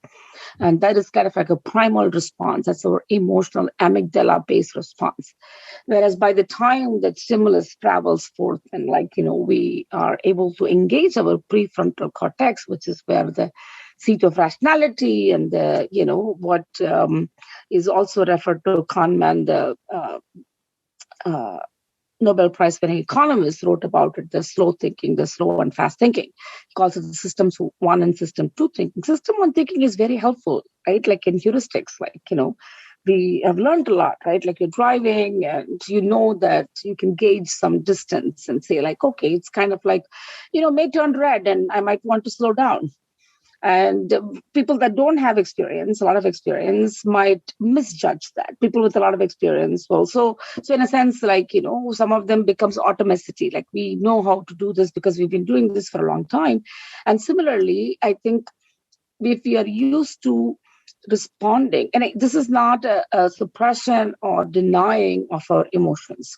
And that is kind of like a primal response. That's our emotional amygdala-based response. Whereas by the time that stimulus travels forth and we are able to engage our prefrontal cortex, which is where the seat of rationality and the, what is also referred to Kahneman, the Nobel Prize winning economist, wrote about it, the slow thinking, the slow and fast thinking. He calls it the systems one and system two thinking. System one thinking is very helpful, right? Like in heuristics, we have learned a lot, right? Like you're driving and you know that you can gauge some distance and say like, okay, it's kind of like, may turn red and I might want to slow down. And people that don't have experience, a lot of experience, might misjudge that. People with a lot of experience will. So in a sense, some of them becomes automaticity. Like we know how to do this because we've been doing this for a long time. And similarly, I think if we are used to responding, and this is not a suppression or denying of our emotions,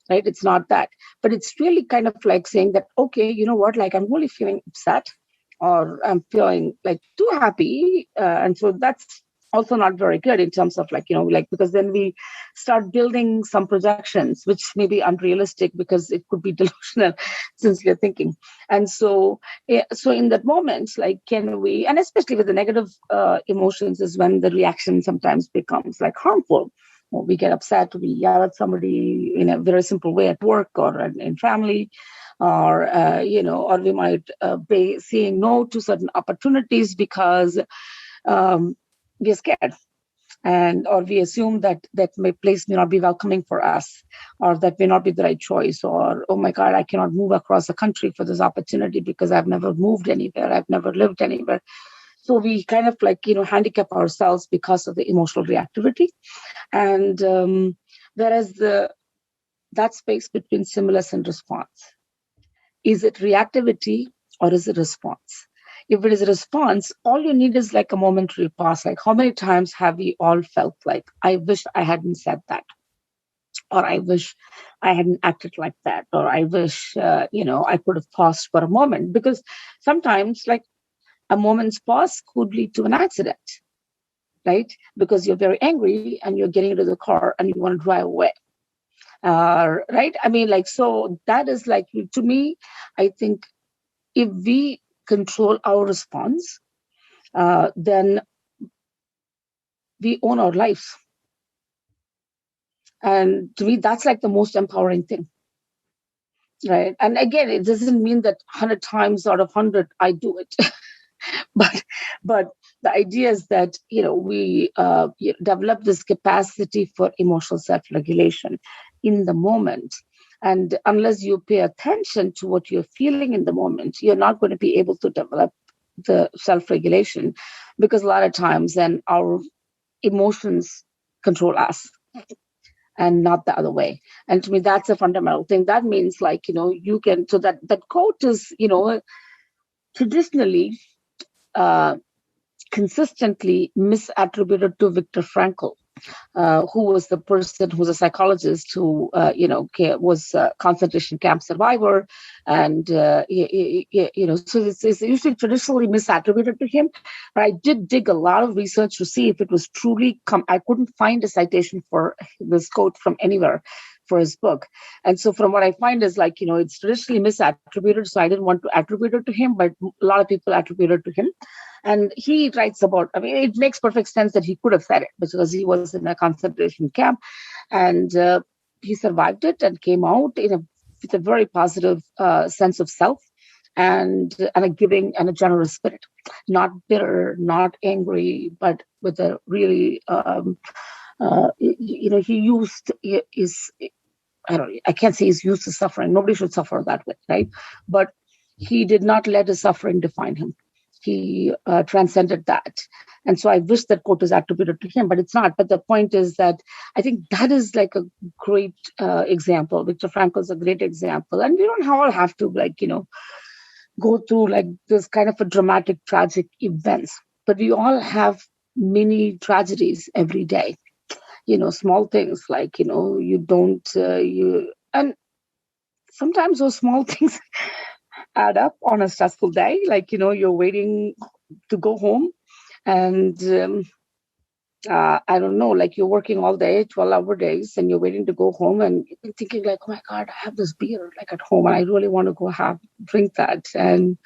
right? It's not that. But it's really kind of like saying that, okay, you know what, like I'm really feeling upset, or I'm feeling like too happy. And so that's also not very good in terms of because then we start building some projections which may be unrealistic because it could be delusional since we're thinking. And so in that moment, can we, and especially with the negative emotions is when the reaction sometimes becomes harmful. Or we get upset, we yell at somebody in a very simple way at work or in family, or or we might be saying no to certain opportunities because we're scared, and or we assume that my place may not be welcoming for us, or that may not be the right choice, or oh my God, I cannot move across the country for this opportunity because I've never moved anywhere, I've never lived anywhere. So we kind of handicap ourselves because of the emotional reactivity. And whereas that space between stimulus and response, is it reactivity or is it response? If it is a response, all you need is a momentary pause. How many times have we all felt I wish I hadn't said that, or I wish I hadn't acted like that, or I wish I could have paused for a moment? Because sometimes a moment's pause could lead to an accident, right? Because you're very angry and you're getting into the car and you want to drive away. Right? I mean, so that is to me, I think if we control our response, then we own our lives. And to me, that's the most empowering thing. Right. And again, it doesn't mean that 100 times out of 100, I do it. but the idea is that, we develop this capacity for emotional self-regulation in the moment. And unless you pay attention to what you're feeling in the moment, you're not going to be able to develop the self-regulation, because a lot of times then our emotions control us and not the other way. And to me, that's a fundamental thing. That means you can, so that quote is, traditionally consistently misattributed to Viktor Frankl, who was the person who was a psychologist who, was a concentration camp survivor. And, so it's usually traditionally misattributed to him. But I did dig a lot of research to see if it was truly I couldn't find a citation for this quote from anywhere for his book. And so from what I find is it's traditionally misattributed. So I didn't want to attribute it to him, but a lot of people attribute it to him. And he writes about, it makes perfect sense that he could have said it because he was in a concentration camp, and he survived it and came out with a very positive sense of self, and a giving and a generous spirit, not bitter, not angry, but with a really, he used his, I can't say he's used to suffering. Nobody should suffer that way, right? But he did not let his suffering define him. He transcended that. And so I wish that quote is attributed to him, but it's not. But the point is that I think that is a great example. Viktor Frankl is a great example. And we don't all have to go through this kind of a dramatic, tragic events, but we all have mini tragedies every day. Small things you don't, and sometimes those small things add up on a stressful day. You're waiting to go home, and I don't know, you're working all day, 12-hour days, and you're waiting to go home, and you're thinking oh my God, I have this beer at home, and I really want to go drink that. And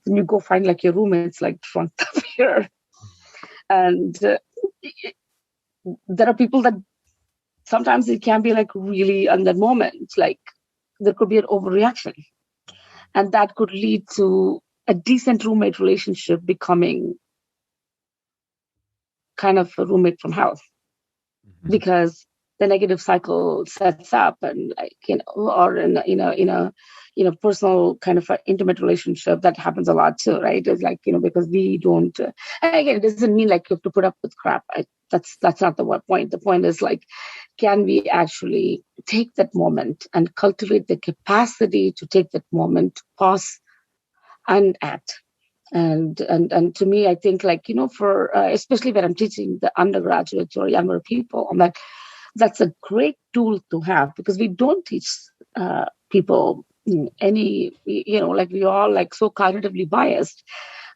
then you go find your roommate's drunk the beer. And there are people that sometimes it can be really on that moment, there could be an overreaction. And that could lead to a decent roommate relationship becoming kind of a roommate from hell, because the negative cycle sets up, and or in a personal kind of intimate relationship that happens a lot too, right? It's because we don't. And again, it doesn't mean you have to put up with crap. That's not the point. The point is can we actually take that moment and cultivate the capacity to take that moment, pause, and act. And to me, I think for especially when I'm teaching the undergraduates or younger people, that's a great tool to have, because we don't teach people any, we all so cognitively biased.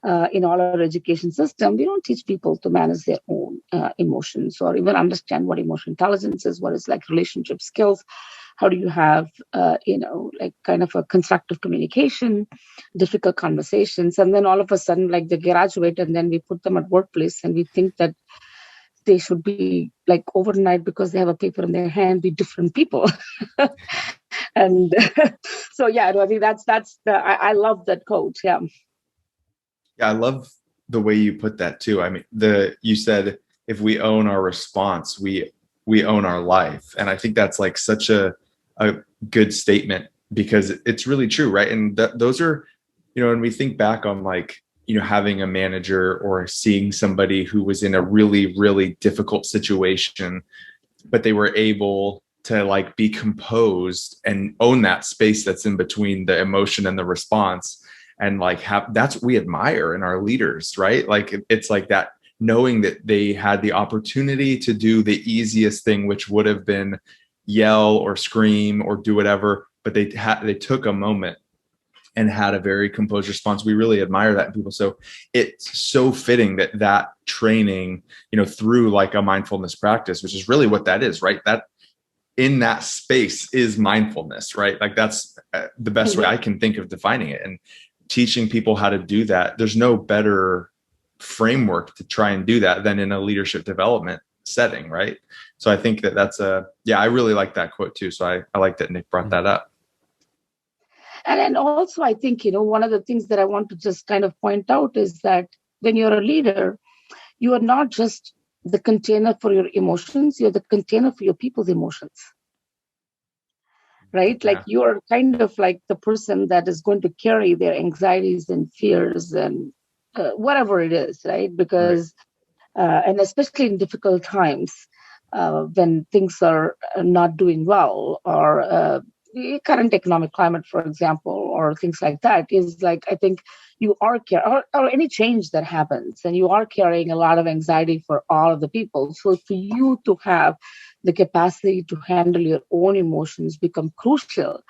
in all our education system, we don't teach people to manage their own emotions or even understand what emotional intelligence is, what is like relationship skills. How do you have, like kind of a constructive communication, difficult conversations, and then all of a sudden, like they graduate, and then we put them at workplace, and we think that they should be like overnight because they have a paper in their hand, be different people. And so, yeah, I think I love that quote. Yeah. Yeah, I love the way you put that too. I mean, you said if we own our response, we own our life, and I think that's like such a good statement because it's really true, right? And those are, when we think back on like having a manager or seeing somebody who was in a really, really difficult situation, but they were able to like be composed and own that space that's in between the emotion and the response, and like that's what we admire in our leaders, right? Like it's like that, knowing that they had the opportunity to do the easiest thing, which would have been yell or scream or do whatever, but they took a moment and had a very composed response. We really admire that in people. So it's so fitting that training, through like a mindfulness practice, which is really what that is, right? That in that space is mindfulness, right? Like that's the best way I can think of defining it. And teaching people how to do that, there's no better framework to try and do that than in a leadership development setting, right? So I think that's I really like that quote too. So I like that Nick brought that up. And also, I think, one of the things that I want to just kind of point out is that when you're a leader, you are not just the container for your emotions, you're the container for your people's emotions, right? Yeah. Like you're kind of like the person that is going to carry their anxieties and fears and whatever it is, right? Because, and especially in difficult times, when things are not doing well, or current economic climate, for example, or things like that, is like, I think you are or any change that happens, and you are carrying a lot of anxiety for all of the people. So for you to have the capacity to handle your own emotions become crucial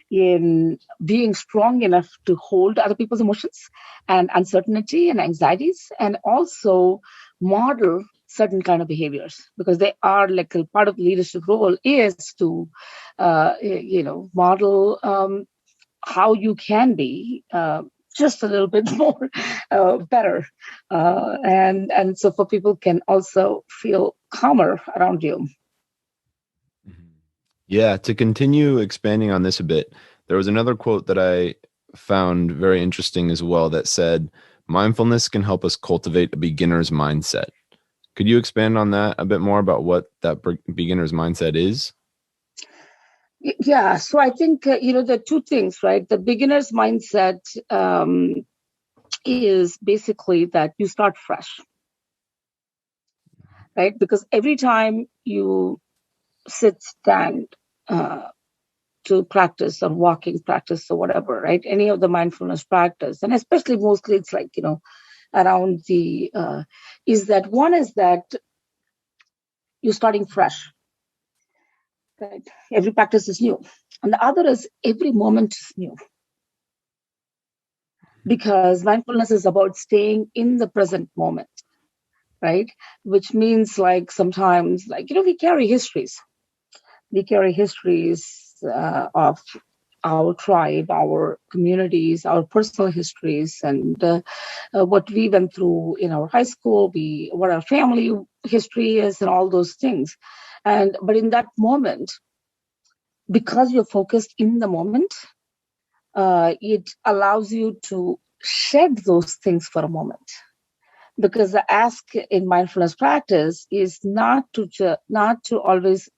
in being strong enough to hold other people's emotions and uncertainty and anxieties, and also model certain kind of behaviors, because they are like a part of the leadership role is to, model how you can be just a little bit more better, and so for people can also feel calmer around you. Yeah, to continue expanding on this a bit, there was another quote that I found very interesting as well that said, mindfulness can help us cultivate a beginner's mindset. Could you expand on that a bit more about what that beginner's mindset is? Yeah, so I think, there are two things, right? The beginner's mindset is basically that you start fresh, right? Because every time you stand to practice or walking practice or whatever, right? Any of the mindfulness practice, and especially mostly it's like, around the, is that one is that you're starting fresh, right? Every practice is new. And the other is every moment is new. Because mindfulness is about staying in the present moment, right? Which means like sometimes, like, we carry histories. We carry histories of our tribe, our communities, our personal histories, and what we went through in our high school, what our family history is, and all those things. But in that moment, because you're focused in the moment, it allows you to shed those things for a moment. Because the ask in mindfulness practice is not to always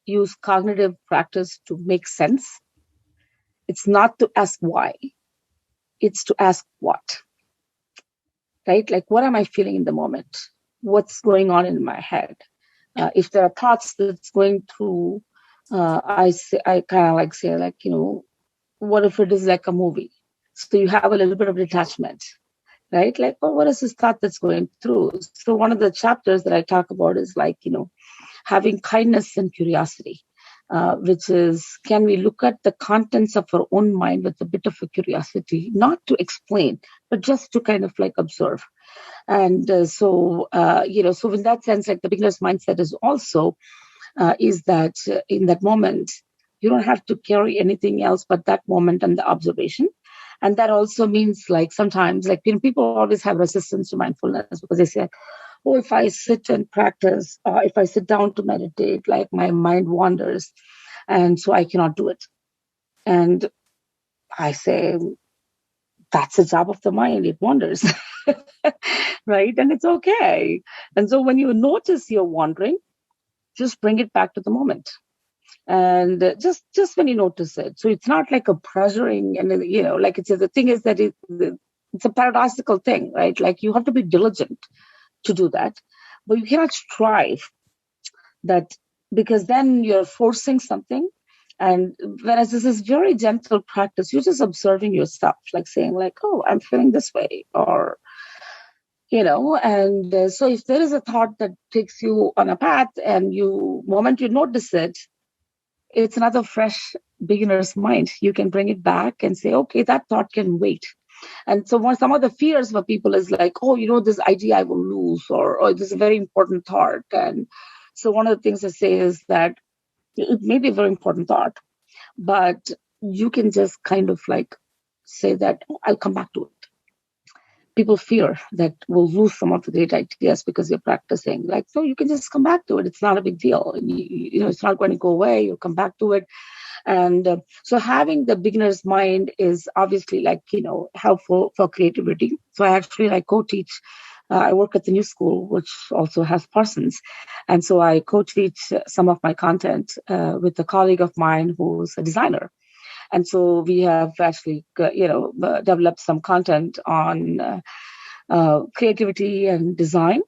use cognitive practice to make sense. It's not to ask why. It's to ask what. Right? Like, what am I feeling in the moment? What's going on in my head? If there are thoughts that's going through, I kind of like say, like, what if it is like a movie? So you have a little bit of detachment, right? Like, well, what is this thought that's going through? So one of the chapters that I talk about is like, having kindness and curiosity. which is, can we look at the contents of our own mind with a bit of a curiosity, not to explain, but just to kind of like observe. And so in that sense, like the beginner's mindset is also is that in that moment, you don't have to carry anything else but that moment and the observation. And that also means like sometimes like people always have resistance to mindfulness because they say, oh, if I sit and practice, if I sit down to meditate, like my mind wanders, and so I cannot do it. And I say, that's the job of the mind, it wanders. Right? And it's okay. And so when you notice you're wandering, just bring it back to the moment. And just when you notice it. So it's not like a pressuring, and like it's the thing is that it's a paradoxical thing, right? Like you have to be diligent to do that, but you cannot strive that, because then you're forcing something. And whereas this is very gentle practice, you're just observing yourself, like saying like, oh, I'm feeling this way, or and so if there is a thought that takes you on a path, and moment you notice it, it's another fresh beginner's mind. You can bring it back and say, okay, that thought can wait. And so some of the fears for people is like, oh, this idea I will lose, or this is a very important thought. And so one of the things I say is that it may be a very important thought, but you can just kind of like say that, oh, I'll come back to it. People fear that we'll lose some of the great ideas because you're practicing. Like, so you can just come back to it. It's not a big deal. It's not going to go away. You'll come back to it. And so having the beginner's mind is obviously like, helpful for creativity. So I actually co-teach. I work at the New School, which also has Parsons. And so I co-teach some of my content with a colleague of mine who's a designer. And so we have actually, developed some content on creativity and design.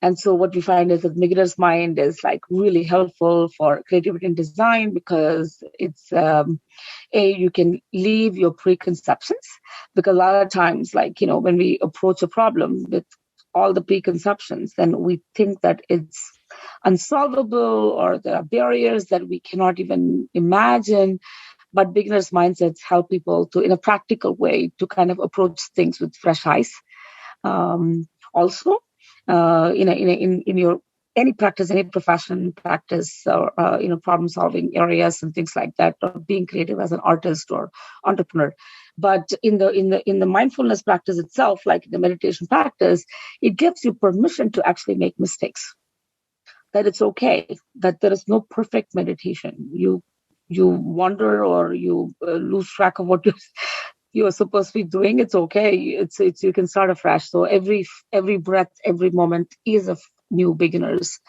And so what we find is that beginner's mind is like really helpful for creativity and design, because it's you can leave your preconceptions, because a lot of times, when we approach a problem with all the preconceptions, then we think that it's unsolvable, or there are barriers that we cannot even imagine. But beginners' mindsets help people to, in a practical way, to kind of approach things with fresh eyes. Also, in your any practice, any profession practice, or problem-solving areas and things like that, or being creative as an artist or entrepreneur. But in the mindfulness practice itself, like the meditation practice, it gives you permission to actually make mistakes. That it's okay. That there is no perfect meditation. You wander, or you lose track of what you're supposed to be doing. It's okay. It's you can start afresh. So every breath, every moment is a new beginner's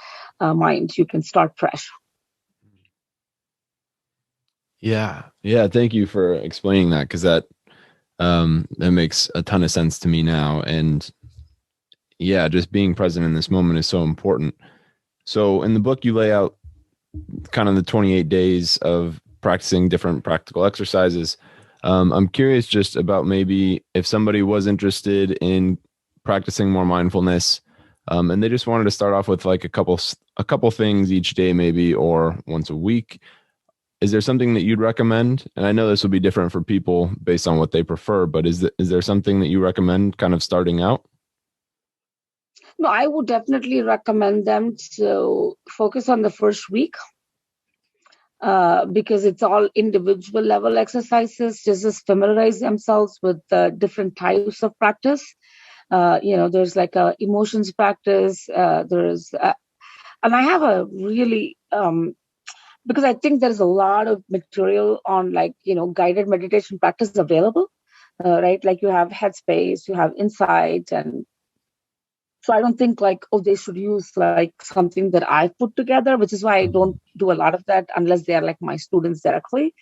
mind. You can start fresh. Yeah. Thank you for explaining that, because that makes a ton of sense to me now. And yeah, just being present in this moment is so important. So in the book, you lay out kind of the 28 days of practicing different practical exercises. I'm curious just about maybe if somebody was interested in practicing more mindfulness, and they just wanted to start off with like a couple things each day, maybe, or once a week. Is there something that you'd recommend? And I know this will be different for people based on what they prefer, but is there something that you recommend kind of starting out? No, I would definitely recommend them to focus on the first week, because it's all individual level exercises. Just familiarize themselves with the different types of practice. There's like a emotions practice. And I have a really, because I think there's a lot of material on guided meditation practice available, right? Like you have Headspace, you have Insight, and so I don't think they should use something that I've put together, which is why I don't do a lot of that unless they are like my students directly.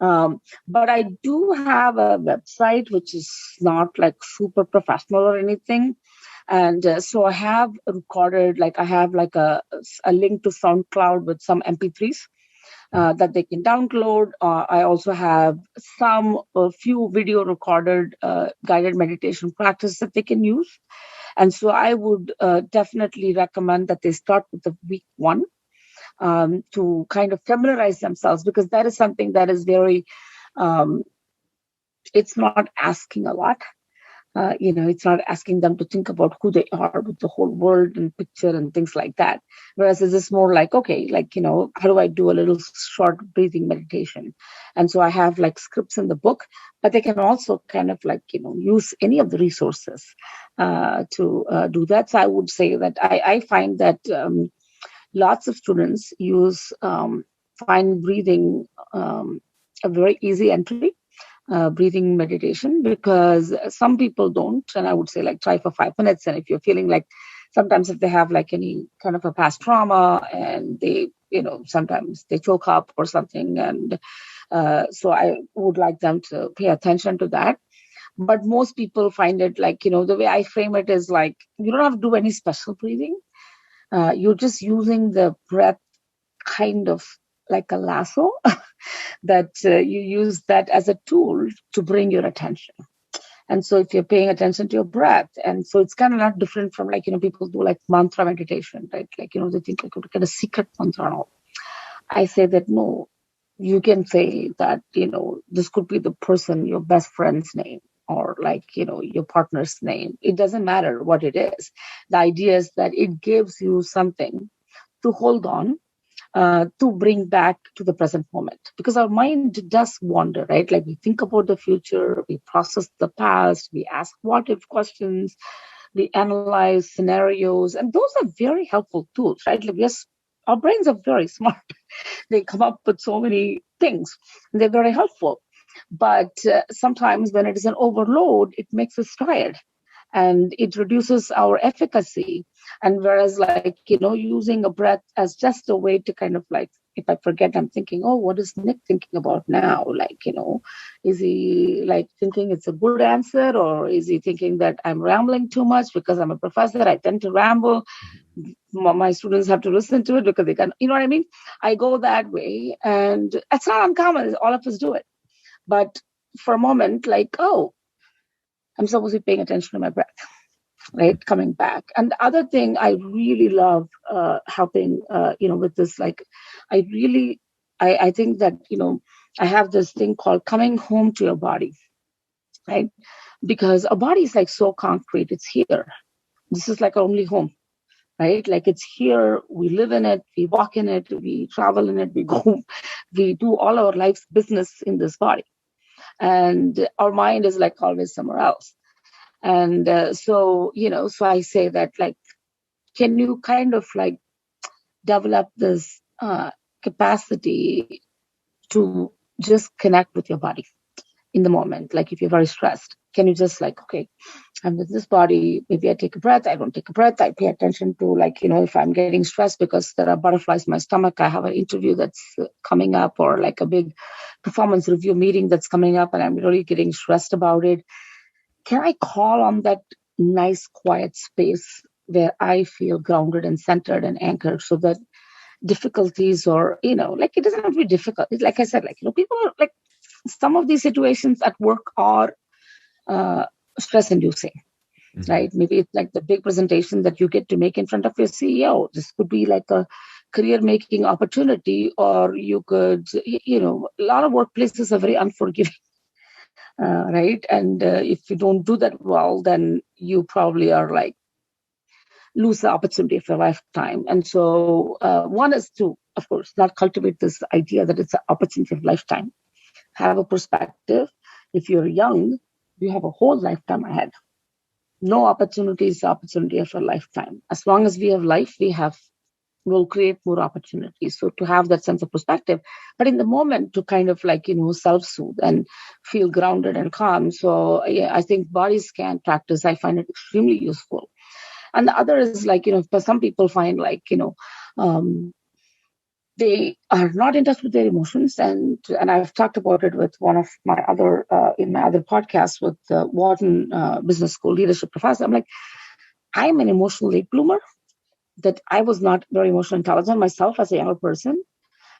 But I do have a website which is not like super professional or anything. And so I have recorded, I have a link to SoundCloud with some MP3s that they can download. I also have a few video recorded guided meditation practice that they can use. And so I would definitely recommend that they start with the week 1. to kind of familiarize themselves, because that is something that is very, it's not asking a lot. It's not asking them to think about who they are with the whole world and picture and things like that. Whereas it's just more like, okay, how do I do a little short breathing meditation? And so I have scripts in the book, but they can also kind of use any of the resources to do that. So I would say that I find that lots of students find breathing a very easy entry. Breathing meditation, because some people don't, and I would say try for 5 minutes. And if you're feeling sometimes if they have any kind of a past trauma and they sometimes they choke up or something, and so I would like them to pay attention to that. But most people find it the way I frame it is you don't have to do any special breathing. You're just using the breath kind of like a lasso that you use that as a tool to bring your attention. And so if you're paying attention to your breath, and so it's kind of not different from people do mantra meditation, right? They think to get a secret mantra and all. I say that no, you can say that, this could be the person, your best friend's name, or your partner's name. It doesn't matter what it is. The idea is that it gives you something to hold on, to bring back to the present moment, because our mind does wander, right? We think about the future, we process the past, we ask what if questions, we analyze scenarios, and those are very helpful tools, right? Yes, our brains are very smart. They come up with so many things, and they're very helpful. But sometimes when it is an overload, it makes us tired and it reduces our efficacy. And whereas using a breath as just a way to kind of if I forget, I'm thinking, oh, what is Nick thinking about now? Is he thinking it's a good answer, or is he thinking that I'm rambling too much? Because I'm a professor, I tend to ramble. My students have to listen to it because they can, you know what I mean? I go that way, and it's not uncommon. All of us do it. But for a moment, oh, I'm supposed to be paying attention to my breath, right? Coming back. And the other thing I really love helping, with this, I think that, I have this thing called coming home to your body, right? Because a body is so concrete. It's here. This is our only home, right? It's here. We live in it. We walk in it. We travel in it. We go, we do all our life's business in this body. And our mind is always somewhere else. And so I say that can you kind of develop this capacity to just connect with your body in the moment? If you're very stressed, can you just okay, I'm with this body, maybe I take a breath, I don't take a breath, I pay attention to if I'm getting stressed because there are butterflies in my stomach, I have an interview that's coming up, or a big performance review meeting that's coming up and I'm really getting stressed about it. Can I call on that nice quiet space where I feel grounded and centered and anchored, so that difficulties, or it doesn't have to be difficult. Like I said, people are some of these situations at work are stress inducing, right? Maybe it's the big presentation that you get to make in front of your CEO. This could be a career making opportunity, or you could, a lot of workplaces are very unforgiving. Right. And if you don't do that well, then you probably are lose the opportunity of your lifetime. And so one is to, of course, not cultivate this idea that it's an opportunity of lifetime. Have a perspective. If you're young, you have a whole lifetime ahead. No opportunity is the opportunity of a lifetime. As long as we have life, we'll create more opportunities. So to have that sense of perspective, but in the moment to kind of self-soothe and feel grounded and calm. So yeah, I think body scan practice, I find it extremely useful. And the other is for some people find they are not in touch with their emotions. And I've talked about it with one of my other, in my other podcast with the Wharton Business School leadership professor. I'm an emotional late bloomer, that I was not very emotionally intelligent myself as a younger person.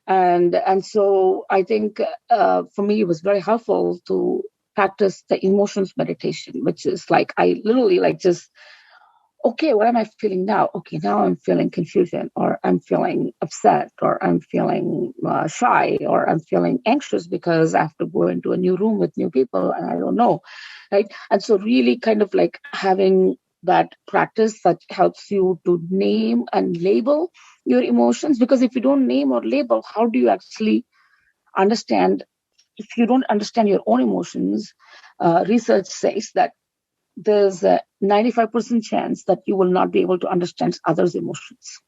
And so I think for me, it was very helpful to practice the emotions meditation, which is I literally just okay, what am I feeling now? Okay, now I'm feeling confusion, or I'm feeling upset, or I'm feeling shy, or I'm feeling anxious because I have to go into a new room with new people and I don't know, right? And so really kind of like having that practice that helps you to name and label your emotions, because if you don't name or label, how do you actually understand? If you don't understand your own emotions, research says that there's a 95% chance that you will not be able to understand others' emotions.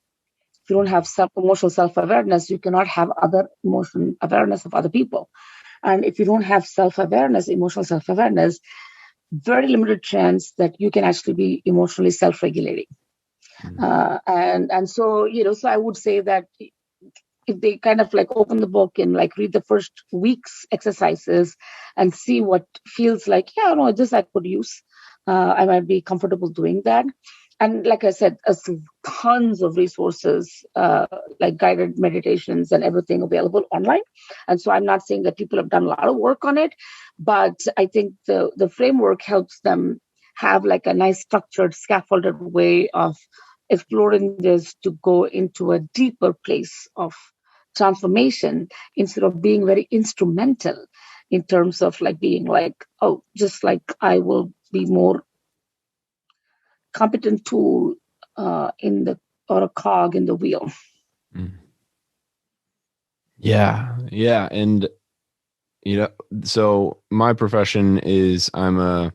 If you don't have emotional self-awareness, you cannot have other emotion awareness of other people. And if you don't have self-awareness, emotional self-awareness, very limited chance that you can actually be emotionally self-regulating. And so, so I would say that if they kind of like open the book and like read the first week's exercises and see what feels like, yeah, no, this I could use. I might be comfortable doing that. And like I said, tons of resources, like guided meditations and everything available online. And so I'm not saying that people have done a lot of work on it, but I think the framework helps them have like a nice structured, scaffolded way of exploring this to go into a deeper place of transformation instead of being very instrumental in terms of like being like, oh, just like I will be more competent tool in the or a cog in the wheel. Mm. Yeah. And, so my profession is I'm a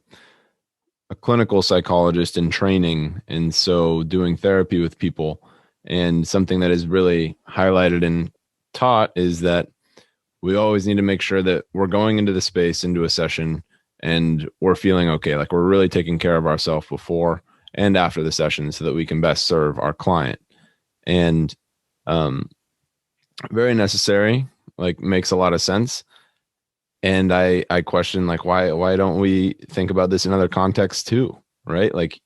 clinical psychologist in training. And so doing therapy with people, and something that is really highlighted and taught is that we always need to make sure that we're going into the space, into a session, and we're feeling okay. Like we're really taking care of ourselves before and after the session so that we can best serve our client. And um, very necessary, like makes a lot of sense. And I question like why don't we think about this in other contexts too, right? Like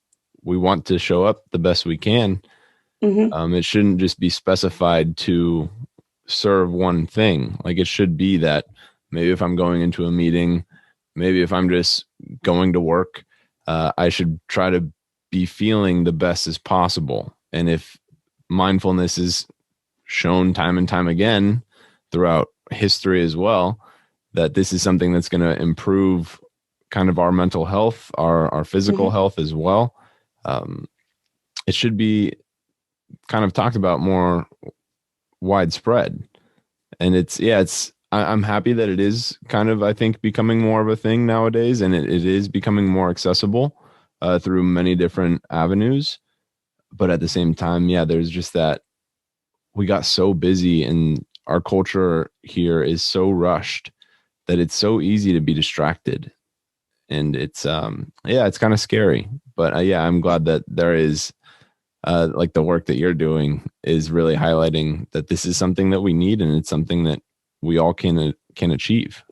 we want to show up the best we can. Mm-hmm. It shouldn't just be specified to serve one thing. Like it should be that maybe if I'm going into a meeting, maybe if I'm just going to work, I should try to be feeling the best as possible. And if mindfulness is shown time and time again throughout history as well, that this is something that's going to improve kind of our mental health, our physical Mm-hmm. health as well. It should be kind of talked about more widespread. And I'm happy that it is kind of, I think, becoming more of a thing nowadays, and it is becoming more accessible through many different avenues. But at the same time, yeah, there's just that we got so busy, and our culture here is so rushed that it's so easy to be distracted. And it's kind of scary. But yeah, I'm glad that there is like the work that you're doing is really highlighting that this is something that we need, and it's something that we all can achieve.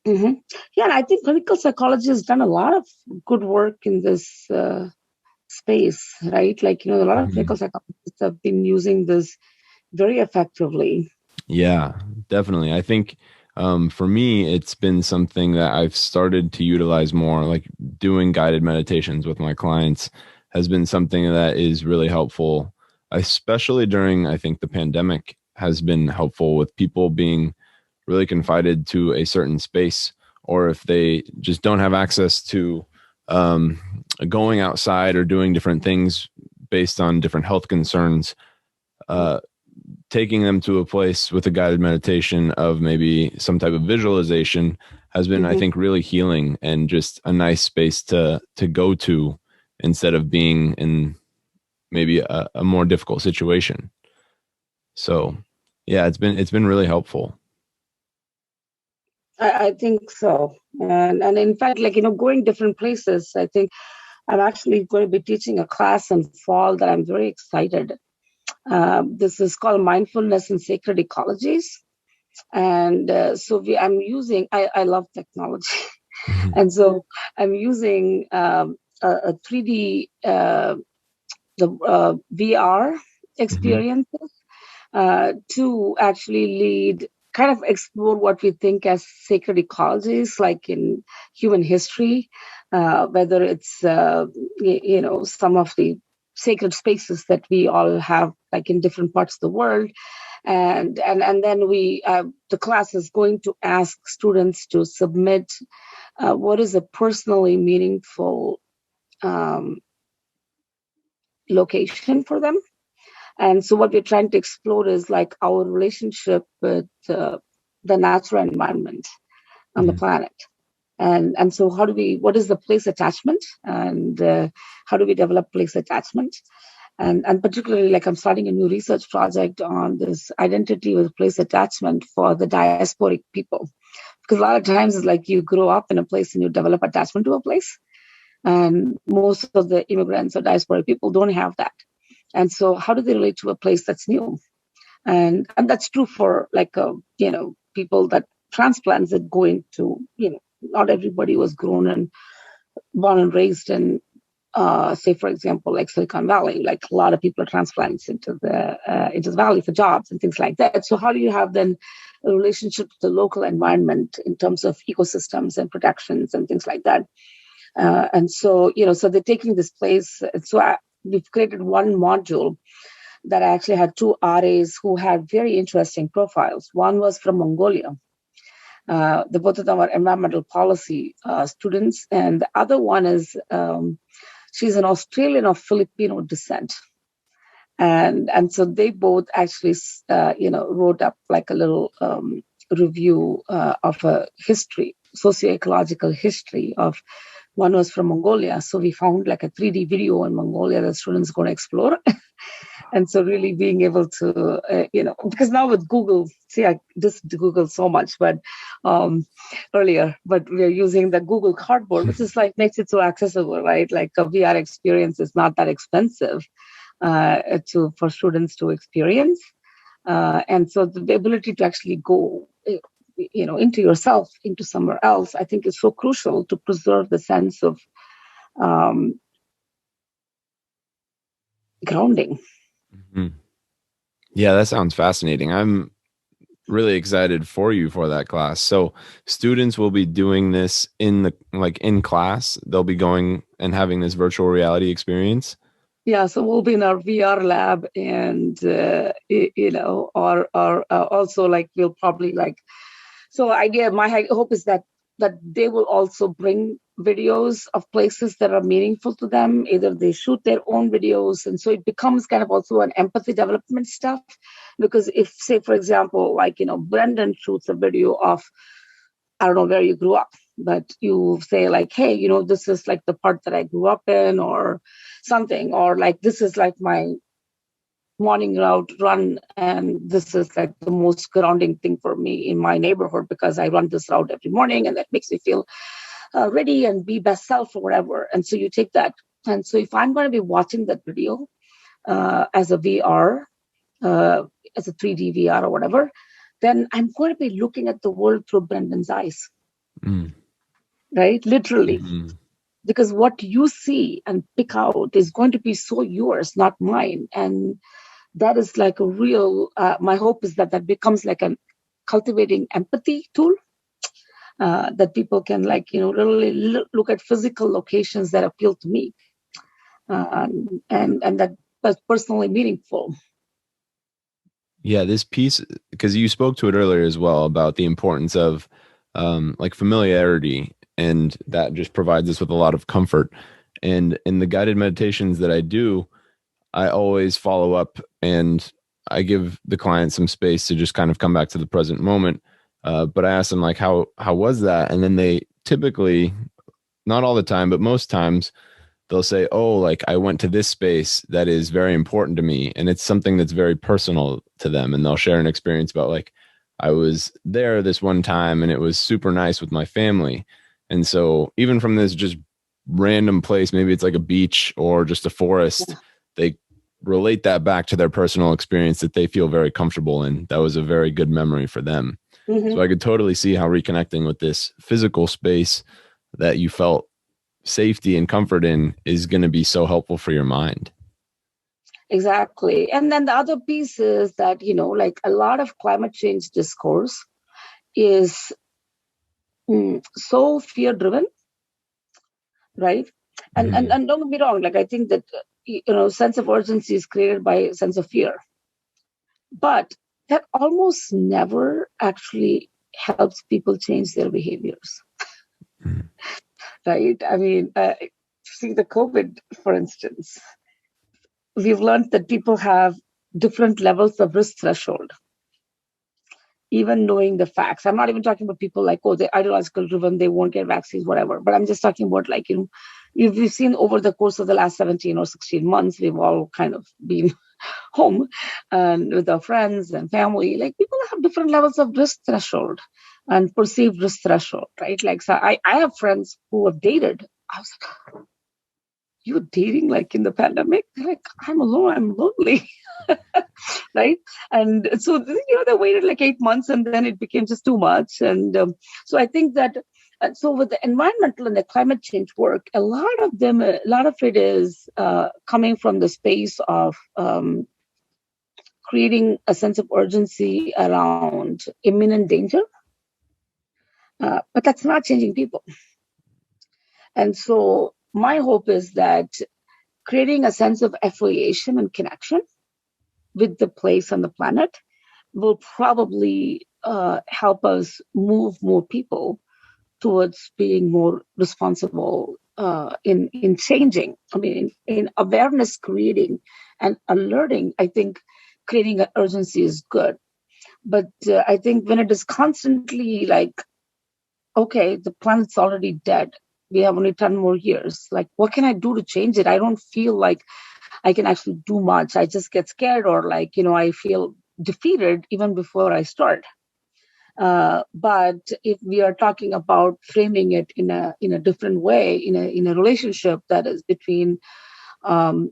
Mm-hmm. Yeah, and I think clinical psychology has done a lot of good work in this space, right? Like, a lot of Mhm. clinical psychologists have been using this very effectively. Yeah, definitely. I think for me, it's been something that I've started to utilize more, like doing guided meditations with my clients has been something that is really helpful, especially during, I think the pandemic has been helpful with people being really confided to a certain space, or if they just don't have access to um, going outside or doing different things based on different health concerns, uh, taking them to a place with a guided meditation of maybe some type of visualization has been, I Mm-hmm. think, really healing and just a nice space to go to instead of being in maybe a more difficult situation. So yeah, it's been really helpful. I think so. And in fact, like, going different places, I think I'm actually going to be teaching a class in fall that I'm very excited. This is called Mindfulness in Sacred Ecologies. And I'm using, I love technology. And so I'm using a 3D, the VR Mhm. experiences to actually lead kind of explore what we think as sacred ecologies, like in human history, whether it's some of the sacred spaces that we all have, like in different parts of the world, and then the class is going to ask students to submit what is a personally meaningful location for them. And so what we're trying to explore is like our relationship with the natural environment on the planet. And so what is the place attachment, and how do we develop place attachment? And particularly, like, I'm starting a new research project on this identity with place attachment for the diasporic people. Because a lot of times it's like you grow up in a place and you develop attachment to a place. And most of the immigrants or diasporic people don't have that. And so how do they relate to a place that's new? And that's true for people that transplants that go into, not everybody was born and raised in, say, for example, like Silicon Valley. Like a lot of people are transplants into the valley for jobs and things like that. So how do you have then a relationship to the local environment in terms of ecosystems and protections and things like that? And so, so they're taking this place. So we've created one module that actually had two RAs who had very interesting profiles. One was from Mongolia. The both of them are environmental policy students. And the other one is, she's an Australian of Filipino descent. And so they both actually, wrote up like a little review of a history, socioecological history of. One was from Mongolia. So we found like a 3D video in Mongolia that students are going to explore. And so really being able to, because now with Google, I just Google so much, but earlier, but we're using the Google Cardboard, which is like makes it so accessible, right? Like a VR experience is not that expensive for students to experience. And so the ability to actually go into yourself, into somewhere else, I think is so crucial to preserve the sense of grounding. Mm-hmm. Yeah, that sounds fascinating. I'm really excited for you for that class. So students will be doing this in class. They'll be going and having this virtual reality experience. Yeah, so we'll be in our VR lab, and or also like we'll probably like. So my hope is that they will also bring videos of places that are meaningful to them. Either they shoot their own videos, and so it becomes kind of also an empathy development stuff. Because if, say, for example, like Brendan shoots a video of, I don't know where you grew up, but you say like, hey, this is like the part that I grew up in, or something, or like this is like my morning route run, and this is like the most grounding thing for me in my neighborhood because I run this route every morning, and that makes me feel ready and be best self or whatever. And so you take that, and so if I'm going to be watching that video as a VR, as a 3D VR or whatever, then I'm going to be looking at the world through Brendan's eyes, right? Literally. Mm-hmm. Because what you see and pick out is going to be so yours, not mine. And that is like a real, my hope is that becomes like a cultivating empathy tool, that people can really look at physical locations that appeal to me, and that was personally meaningful. Yeah, this piece, because you spoke to it earlier as well about the importance of familiarity, and that just provides us with a lot of comfort. And in the guided meditations that I do, I always follow up and I give the client some space to just kind of come back to the present moment. But I ask them like, how was that? And then they typically, not all the time, but most times, they'll say, oh, like I went to this space that is very important to me. And it's something that's very personal to them. And they'll share an experience about like, I was there this one time and it was super nice with my family. And so even from this just random place, maybe it's like a beach or just a forest, they relate that back to their personal experience that they feel very comfortable in. That was a very good memory for them. Mm-hmm. So I could totally see how reconnecting with this physical space that you felt safety and comfort in is going to be so helpful for your mind. Exactly. And then the other piece is that, like a lot of climate change discourse is so fear driven, right? And don't get me wrong, like I think that, sense of urgency is created by a sense of fear, but that almost never actually helps people change their behaviors, right? I mean, see the COVID, for instance, we've learned that people have different levels of risk threshold, even knowing the facts. I'm not even talking about people like, oh, they're ideological driven, they won't get vaccines, whatever. But I'm just talking about like, we've seen over the course of the last 17 or 16 months, we've all kind of been home and with our friends and family. Like people have different levels of risk threshold and perceived risk threshold, right? Like, so I have friends who have dated. I was like, you're dating like in the pandemic? They're like, I'm alone, I'm lonely. Right. And so, they waited like 8 months and then it became just too much. And so I think that, so with the environmental and the climate change work, a lot of it is coming from the space of creating a sense of urgency around imminent danger. But that's not changing people. And so my hope is that creating a sense of affiliation and connection with the place on the planet will probably help us move more people towards being more responsible in changing. I mean, in awareness creating and alerting, I think creating an urgency is good. But I think when it is constantly like, okay, the planet's already dead. We have only 10 more years. Like, what can I do to change it? I don't feel like I can actually do much. I just get scared or like, I feel defeated even before I start. But if we are talking about framing it in a different way, in a relationship that is between, the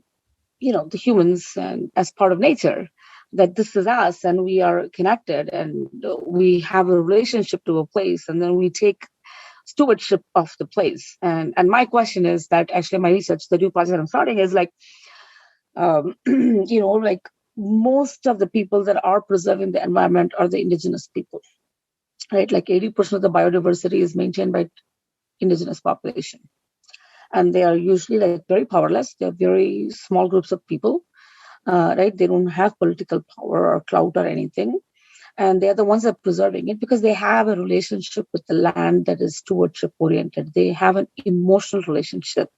humans and as part of nature, that this is us and we are connected and we have a relationship to a place, and then we take stewardship of the place. And my question is that actually my research, the new project I'm starting is like, like most of the people that are preserving the environment are the indigenous people, right? Like 80% of the biodiversity is maintained by indigenous population. And they are usually like very powerless. They're very small groups of people, right? They don't have political power or clout or anything. And they're the ones that are preserving it because they have a relationship with the land that is stewardship oriented. They have an emotional relationship.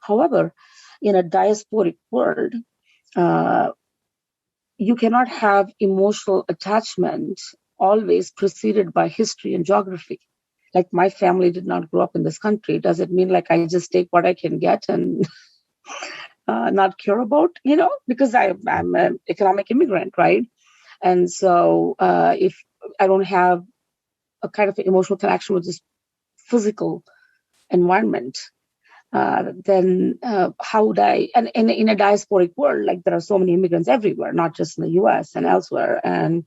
However, in a diasporic world, you cannot have emotional attachment always preceded by history and geography. Like my family did not grow up in this country. Does it mean like I just take what I can get and not care about, because I'm an economic immigrant, right? And so if I don't have a kind of emotional connection with this physical environment, then how would I, and in a diasporic world, like there are so many immigrants everywhere, not just in the US and elsewhere, and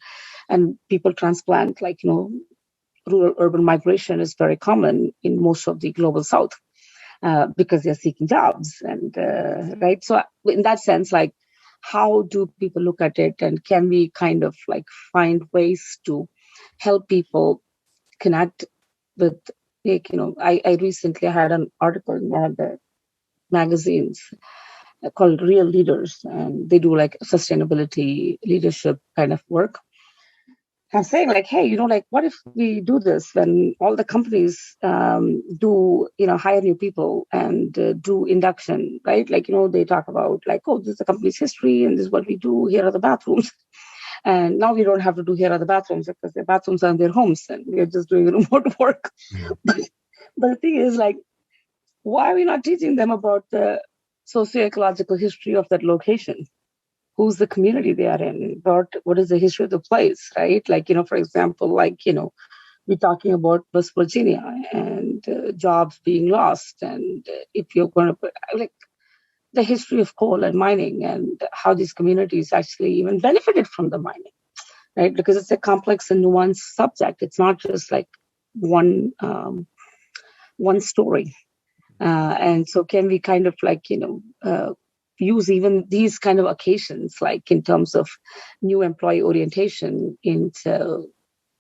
people transplant, like, rural urban migration is very common in most of the global south because they're seeking jobs. And right. So in that sense, like, how do people look at it? And can we kind of like find ways to help people connect with, like, I recently had an article in one of the magazines called Real Leaders, and they do like sustainability leadership kind of work. I'm saying like, hey, like, what if we do this when all the companies do, hire new people and do induction, right? Like, they talk about like, oh, this is the company's history and this is what we do. Here are the bathrooms. And now we don't have to do here are the bathrooms because the bathrooms are in their homes and we're just doing remote work. But the thing is like, why are we not teaching them about the socio-ecological history of that location? Who's the community they are in? What is the history of the place, right? Like, for example, like, we're talking about West Virginia and jobs being lost. And if you're going to put, like, the history of coal and mining and how these communities actually even benefited from the mining, right? Because it's a complex and nuanced subject. It's not just like one story. And so can we kind of like, use even these kind of occasions, like in terms of new employee orientation, into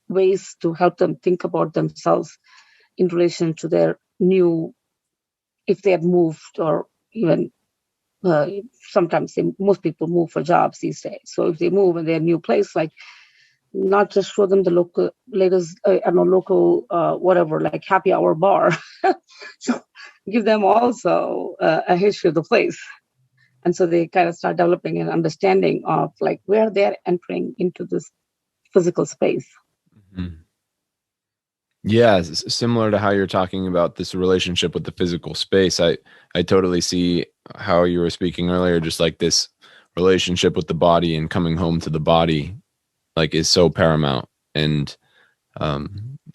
ways to help them think about themselves in relation to their new, if they have moved, or even sometimes most people move for jobs these days. So if they move and they're a new place, like not just show them the local latest, local whatever, like happy hour bar. So give them also a history of the place. And so they kind of start developing an understanding of like where they're entering into this physical space. Mm-hmm. Yeah, similar to how you're talking about this relationship with the physical space. I totally see how you were speaking earlier, just like this relationship with the body and coming home to the body, like, is so paramount. And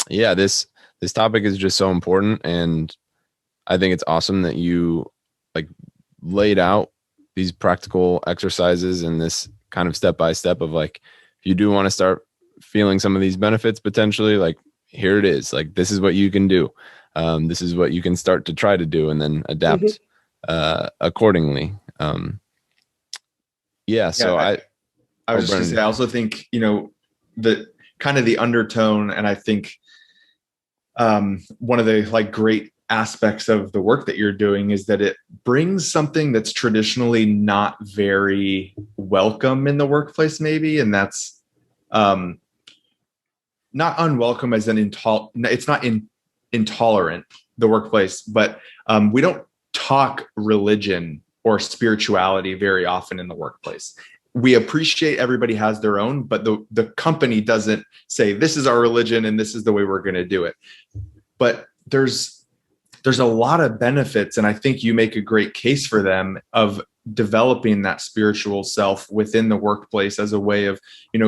yeah, this topic is just so important, and I think it's awesome that you like laid out these practical exercises and this kind of step by step of like, if you do want to start feeling some of these benefits potentially, like, here it is, like, this is what you can do. This is what you can start to try to do, and then adapt accordingly. So I was just going to say, I also think, the kind of the undertone, and I think one of the like great aspects of the work that you're doing is that it brings something that's traditionally not very welcome in the workplace, maybe, and that's not unwelcome as an it's not intolerant, the workplace, but we don't talk religion or spirituality very often in the workplace. We appreciate everybody has their own, but the company doesn't say this is our religion and this is the way we're going to do it. But there's a lot of benefits, and I think you make a great case for them, of developing that spiritual self within the workplace as a way of,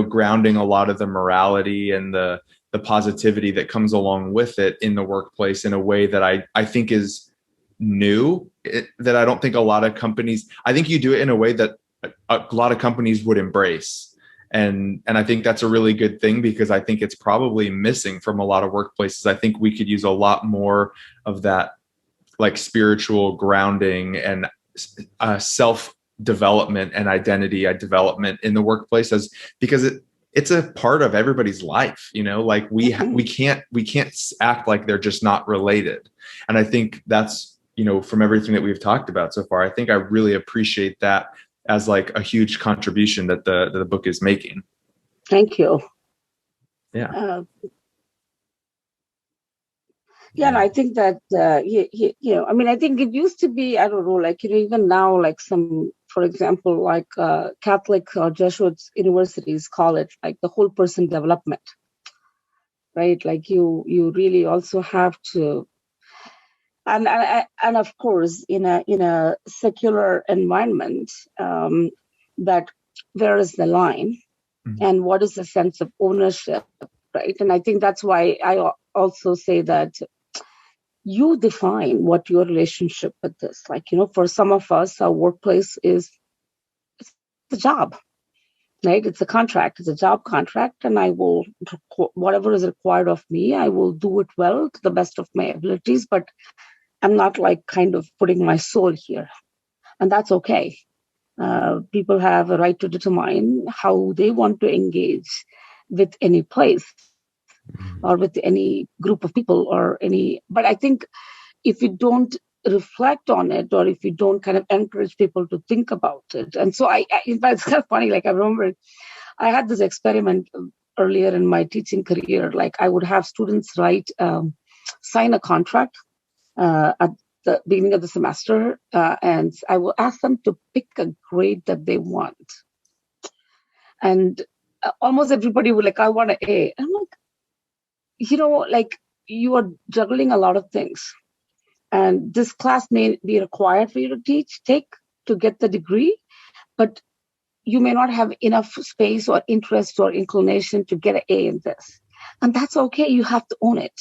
grounding a lot of the morality and the positivity that comes along with it in the workplace in a way that I think is new, that I don't think a lot of companies, I think you do it in a way that a lot of companies would embrace. And I think that's a really good thing, because I think it's probably missing from a lot of workplaces. I think we could use a lot more of that, like, spiritual grounding and self-development and identity development in the workplace, because it's a part of everybody's life. Like we can't act like they're just not related. And I think that's, from everything that we've talked about so far, I think I really appreciate that as like a huge contribution that the book is making. Thank you. Yeah. And I think that, I think it used to be, I don't know, like, even now, like some, for example, like Catholic or Jesuit universities call it like the whole person development, right? Like you really also have to, and of course, in a secular environment, that where is the line, and what is the sense of ownership, right? And I think that's why I also say that you define what your relationship with this. Like, for some of us, our workplace is the job, right? It's a contract, it's a job contract, and I will, whatever is required of me, I will do it well to the best of my abilities, but I'm not like kind of putting my soul here. And that's okay. People have a right to determine how they want to engage with any place or with any group of people but I think if you don't reflect on it, or if you don't kind of encourage people to think about it. And so in fact, it's kind of funny, like I remember I had this experiment earlier in my teaching career. Like I would have students sign a contract at the beginning of the semester, and I will ask them to pick a grade that they want. And almost everybody would like, I want an A. I'm like, like you are juggling a lot of things. And this class may be required for you to take to get the degree, but you may not have enough space or interest or inclination to get an A in this. And that's okay. You have to own it.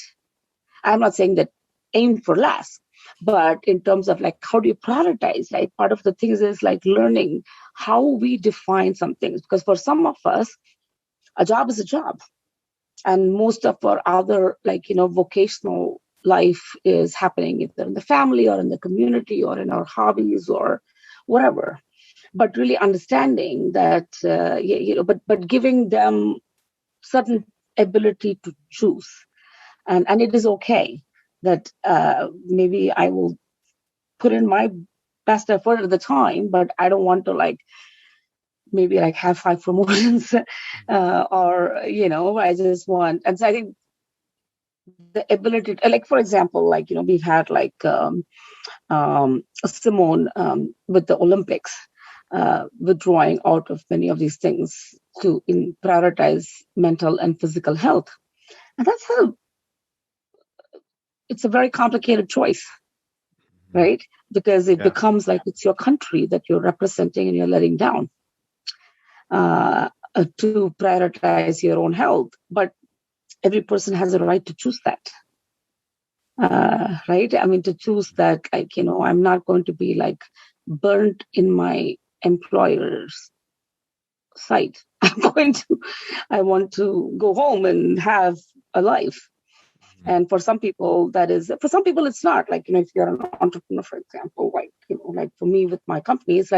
I'm not saying that aim for less, but in terms of like, how do you prioritize, right? Part of the things is like learning how we define some things, because for some of us, a job is a job. And most of our other, like, vocational life is happening either in the family or in the community or in our hobbies or whatever. But really understanding that, but giving them certain ability to choose. And it is okay that maybe I will put in my best effort at the time, but I don't want to maybe have 5 promotions or, I just want. And so I think the ability to, for example, we've had Simone with the Olympics, withdrawing out of many of these things to prioritize mental and physical health. And it's a very complicated choice, right? Because it becomes like it's your country that you're representing and you're letting down to prioritize your own health. But every person has a right to choose that. Right? I mean, to choose that, I'm not going to be burnt in my employer's sight. I want to go home and have a life. And for some people, it's not. If you're an entrepreneur, for example, for me with my company, it's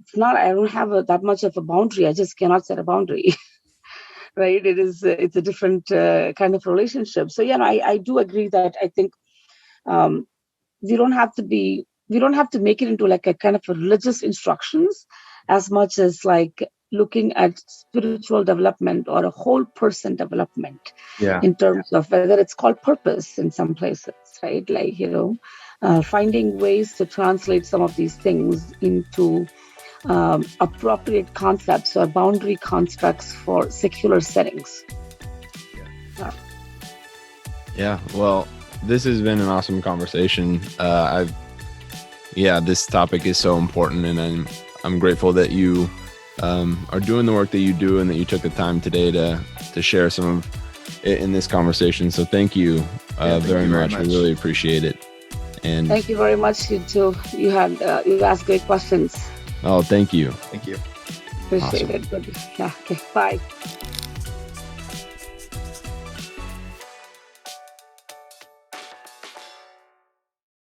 it's not, I don't have that much of a boundary. I just cannot set a boundary. Right? It's a different kind of relationship. So, I do agree that I think we don't have to make it into a kind of a religious instructions as much as looking at spiritual development or a whole person development in terms of whether it's called purpose in some places, right? Finding ways to translate some of these things into appropriate concepts or boundary constructs for secular settings. Yeah, well, this has been an awesome conversation. This topic is so important, and I'm grateful that you are doing the work that you do and that you took the time today to share some of it in this conversation. So thank you very much. We really appreciate it. And thank you very much. You too. You asked great questions. Oh, thank you. Thank you. Appreciate it. Good. Yeah. Okay. Bye.